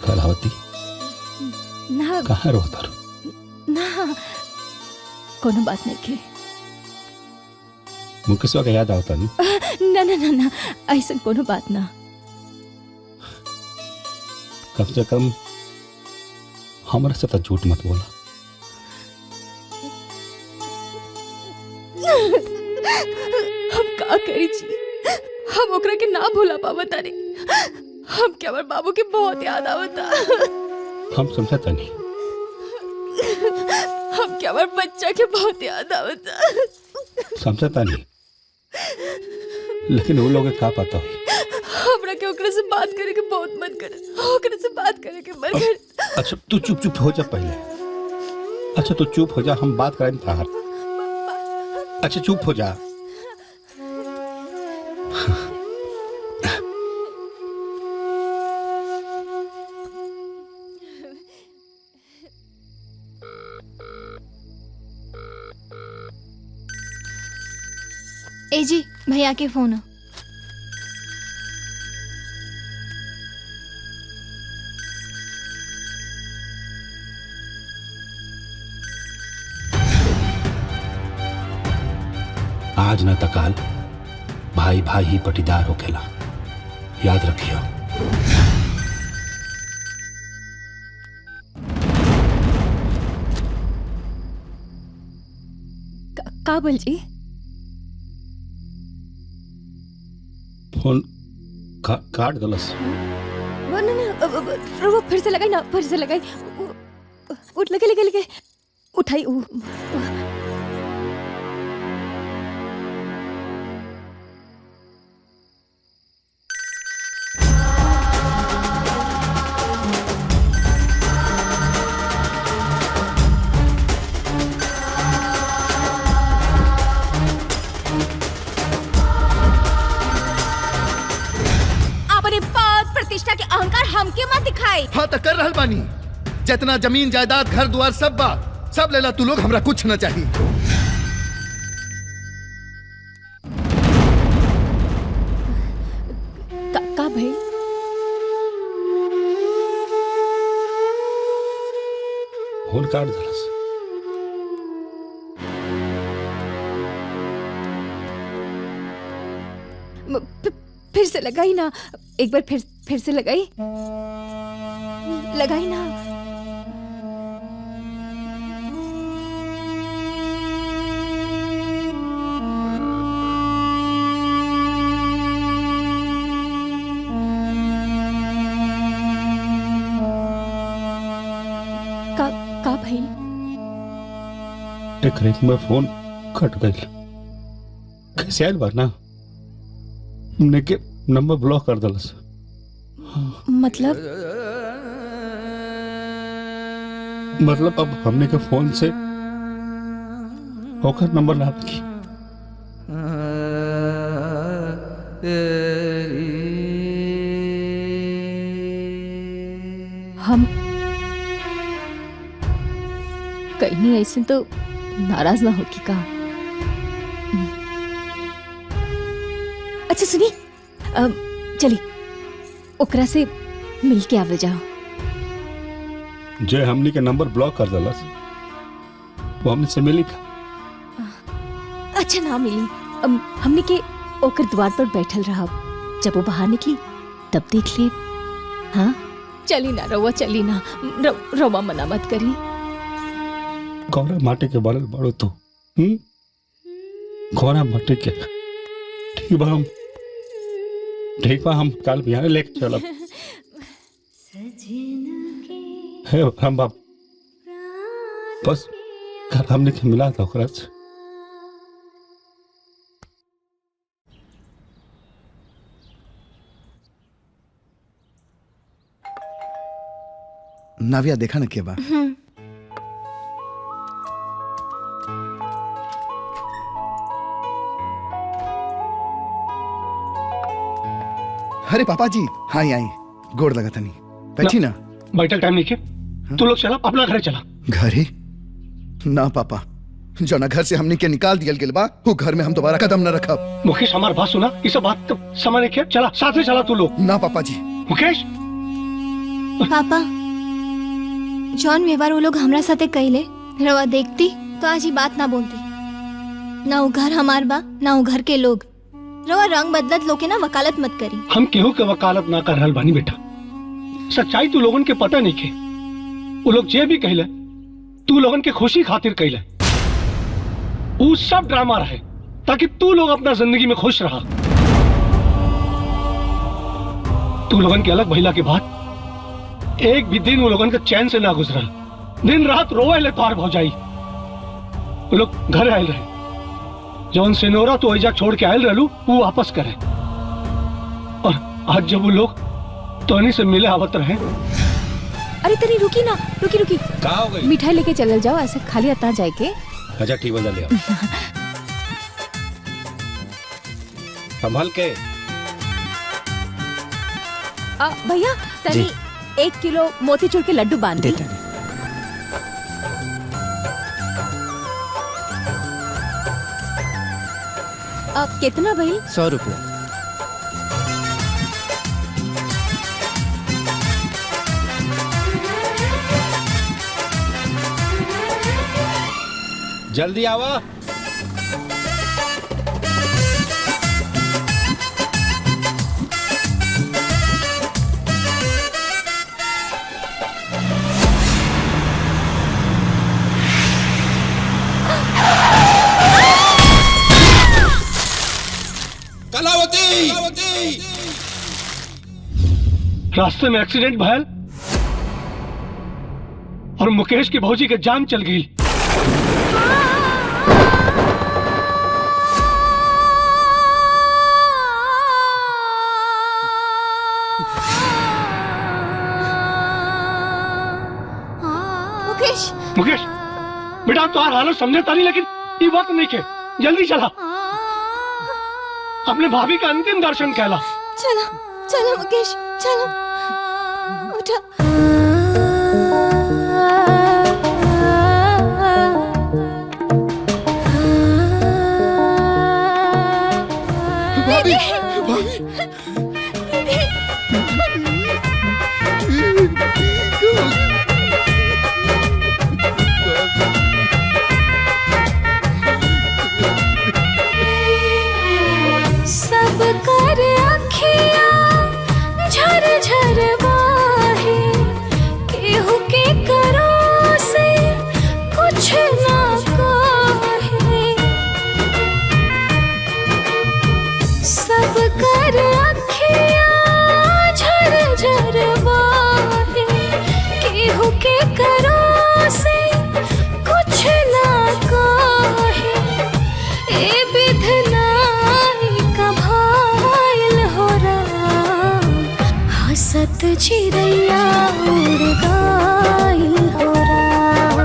कलावती ना कहाँ रोता रो? ना कोनो बात नहीं के। मुकेशवा का याद आवता नहीं? ना ना ना ना ऐसा कोनो बात ना। कम से कम हमारे साथ झूठ मत बोला। हम का करी जी? हम ओकरा के ना भूला पावा तारे। हम क्या हमारे बाबू की बहुत याद आवता। हम समझता नहीं। हम क्या हमारे बच्चा के बहुत याद आवता। समझता नहीं, लेकिन वो लोग का पता हुई। हमरा के ओकरा से बात करे के बहुत मन करे। ओकरा से बात करे के मन करे। अच्छा तू चुप चुप हो जा पहले। अच्छा तू चुप हो जा, हम बात करें ताहर। अच्छा चुप हो जा। ए जी भैया के फोन। आज न तकाल भाई भाई ही पटीदार होकेला, याद रखियो। का बोल जी? फोन काट दलस। ना ना वो फिर से लगाई ना, फिर से लगाई। उठ लगे लगे लगे उठाई। प्रतिष्ठा के अहंकार हमके मत दिखाई। हाँ तो कर रहल बानी। जितना जमीन जायदाद घर द्वार सब बा, सब लेला तू लोग, हमरा कुछ न चाहिए। का भाई? फोन काट दलस। फिर से लगाई ना, एक बार फिर से लगाई ना। का भाई? एक रिंग में फोन कट गई। कैसे आयल बार ना हमने के नंबर ब्लॉक कर दलस। मतलब अब हमने के फोन से होकर नंबर ना की। हम कहीं नहीं ऐसे तो नाराज ना होगी का? अच्छा सुनी, चली ओकरा से मिल के आवे जाओ। जे हमने के नंबर ब्लॉक कर दलस वो हमने से मिली का? अच्छा ना मिली, हमने के ओकर द्वार पर बैठल रहा, जब वो बाहर निकली तब देख ले। हाँ चली ना रवा, चली ना, रवा मना मत करी। गौरा माटी के बनल बड़ो तू, गौरा माटी के। ठीक बा हम कल बिहार लेके चलब। हे राम बाप, बस कल हमने के मिला था ओकरा से। नाविया देखा ना के बा? अरे पापा जी, हाँ आई गोड़ लगा था नहीं, बैठी ना। बैठक टाइम नहीं के, तू लोग चला अपना घर चला। घर ही ना पापा, जो ना घर से हमने के निकाल दिया गेल बा, वो घर में हम दोबारा कदम न रखब। मुकेश हमार बात सुना, इस बात तो समझ के चला, साथ में चला तू लोग। ना पापा जी। मुकेश पापा, जॉन व्यवहार वो लोग हमरा साथे कइले, रवा देखती तो आज ही बात ना बोलती। ना वो घर हमार बा, ना वो घर के लोग। रवा रंग बदलत लोग के ना वकालत मत करी। हम केहू के वकालत ना कर रहल बानी बेटा, सच्चाई तू लोगन के पता नहीं के। वो लोग जे भी कहले तू लोगन के खुशी खातिर कहले, वो सब ड्रामा रहे ताकि तू लोग अपना जिंदगी में खुश रहा। तू लोगन के अलग भइला के बाद एक भी दिन वो लोगन के चैन से ना गुजरल, दिन रात रोए ले तार भौजाई। वो लोग घर आयल रहे, जौन सिनोरा तो ऐजा छोड़ के आयल रहलू वो वापस करे, और आज जब वो लोग तोनी से मिले आवत रहे। अरे तेरी रुकी ना, रुकी कहाँ हो गई? मिठाई लेके चलल जाओ, ऐसे खाली अता जाए के। अच्छा ठीक बजा लिया। संभल के। भैया तनी 1 किलो मोतीचूर के लड्डू बांध दे। कितना भाई? 100 रुपया। जल्दी आवा। रास्ते में एक्सीडेंट भयल और मुकेश की भौजी के जान चल गई। मुकेश बेटा तुम्हारा हालत समझे तारी, लेकिन ये वक्त नहीं के, जल्दी चला, अपने भाभी का अंतिम दर्शन कहला। चलो चलो मुकेश, चलो उठा। भाभी, सब कर आँखें हंसत चिड़ैया उड़ गइल हो राम,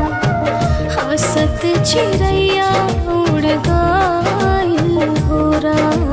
हंसत चिड़ैया उड़ गइल हो राम।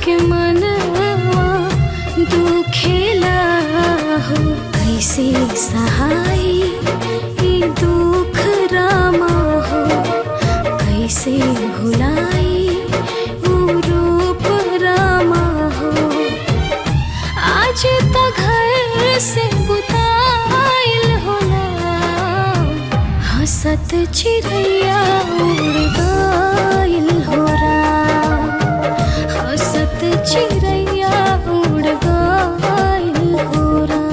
के मनवा दुखेला हो, कैसे सहाय ई दुख रामा हो, कैसे भुलाई ऊ रूप रामा हो। आज त घर से बुताइल होला, हंसत चिड़ैया उड़ गइल हो राम, हंसत चिड़ैया उड़ गइल हो राम।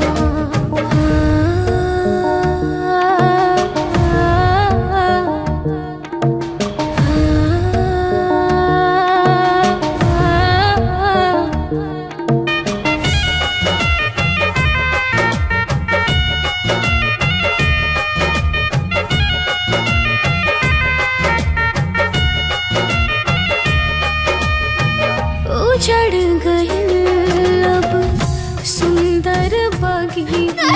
उजड़ गइल अब सुंदर बगिया,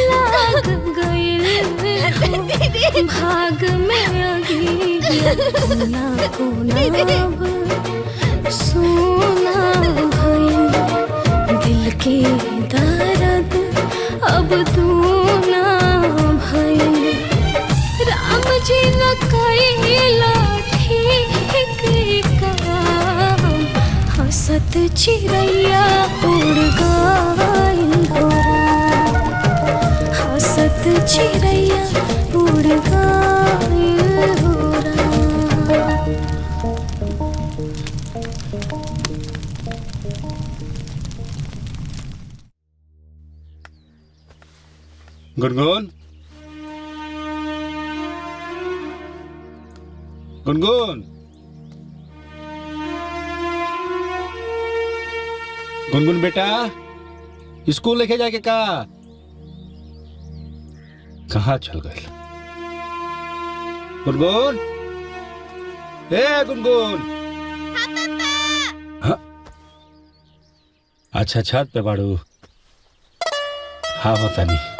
लाग गइल हो भाग में अगिया, कोना कोना अब सोना भइल, दिल के दर्द अब दूना भइल। राम जी न कइला ठीक काम, हंसत चिड़ैया उड़ गइल हो राम, हंसत चिड़ैया उड़ गइल हो राम। गुनगुन, गुनगुन, गुनगुन बेटा, स्कूल लेके जाके का कहाँ चल गए? गुनगुन, ए गुनगुन। हाँ? अच्छा छत पे बाड़ू। हाँ होता नहीं।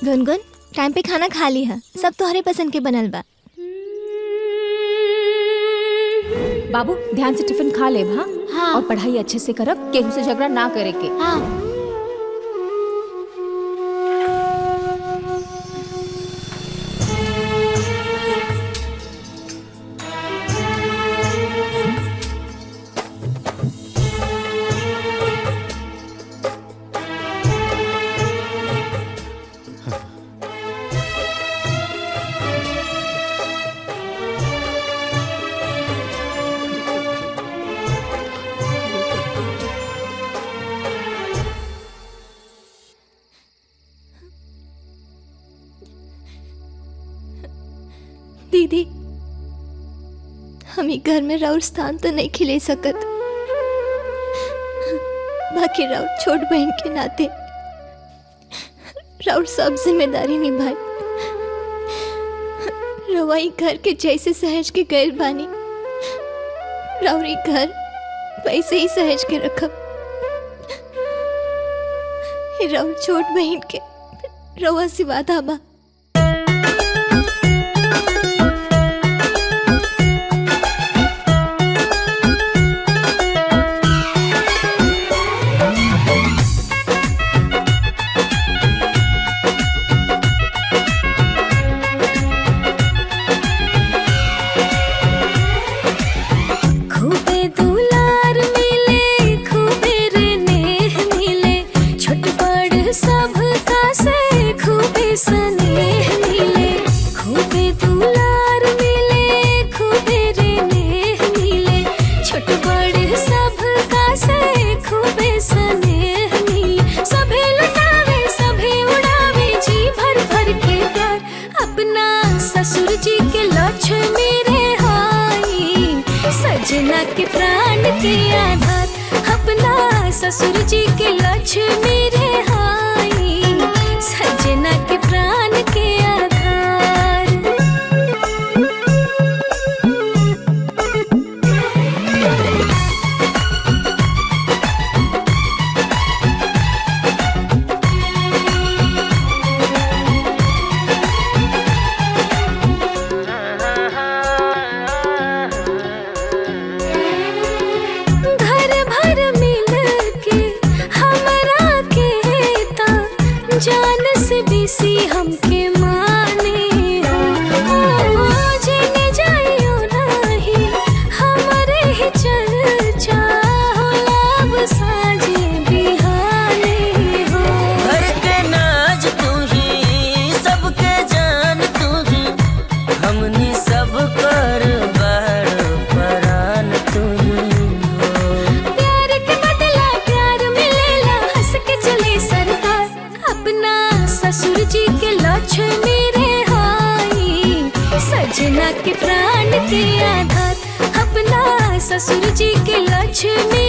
गुनगुन टाइम पे खाना खा ली है, सब तोहरे पसंद के बनल बा। बाबू ध्यान से टिफिन खा ले हाँ? हाँ। और पढ़ाई अच्छे से करब, केहू से झगड़ा ना करे के। हाँ। दीदी हम घर में राउर स्थान तो नहीं खिले सकत, बाकी राउर छोट बहन के नाते राउर सब जिम्मेदारी निभाई। रवाई घर के जैसे सहज के गैर बानी, राउरी घर वैसे ही सहज के रखब। राउर छोट बहन के रवा से वादा बा। सजना के प्राण के आधार, अपना ससुर जी के लक्ष्मी रे हाई, सजना के प्राण के आधार। जान से बेसी हमके माने हो, जेने जाइयो नाही हमारे ही चर्चा होला, अब साजे बिहाने हो। घर के नाज तू ही, सबके जान तू ही, हमनी सब कर बड़ परान तू ही हो। प्यार के बदला प्यार मिलेला, हंस के चले सरकार, अपना ससुर जी के लक्ष्मी रे हाई, सजना के प्राण के आधार, अपना ससुर जी के लक्ष्मी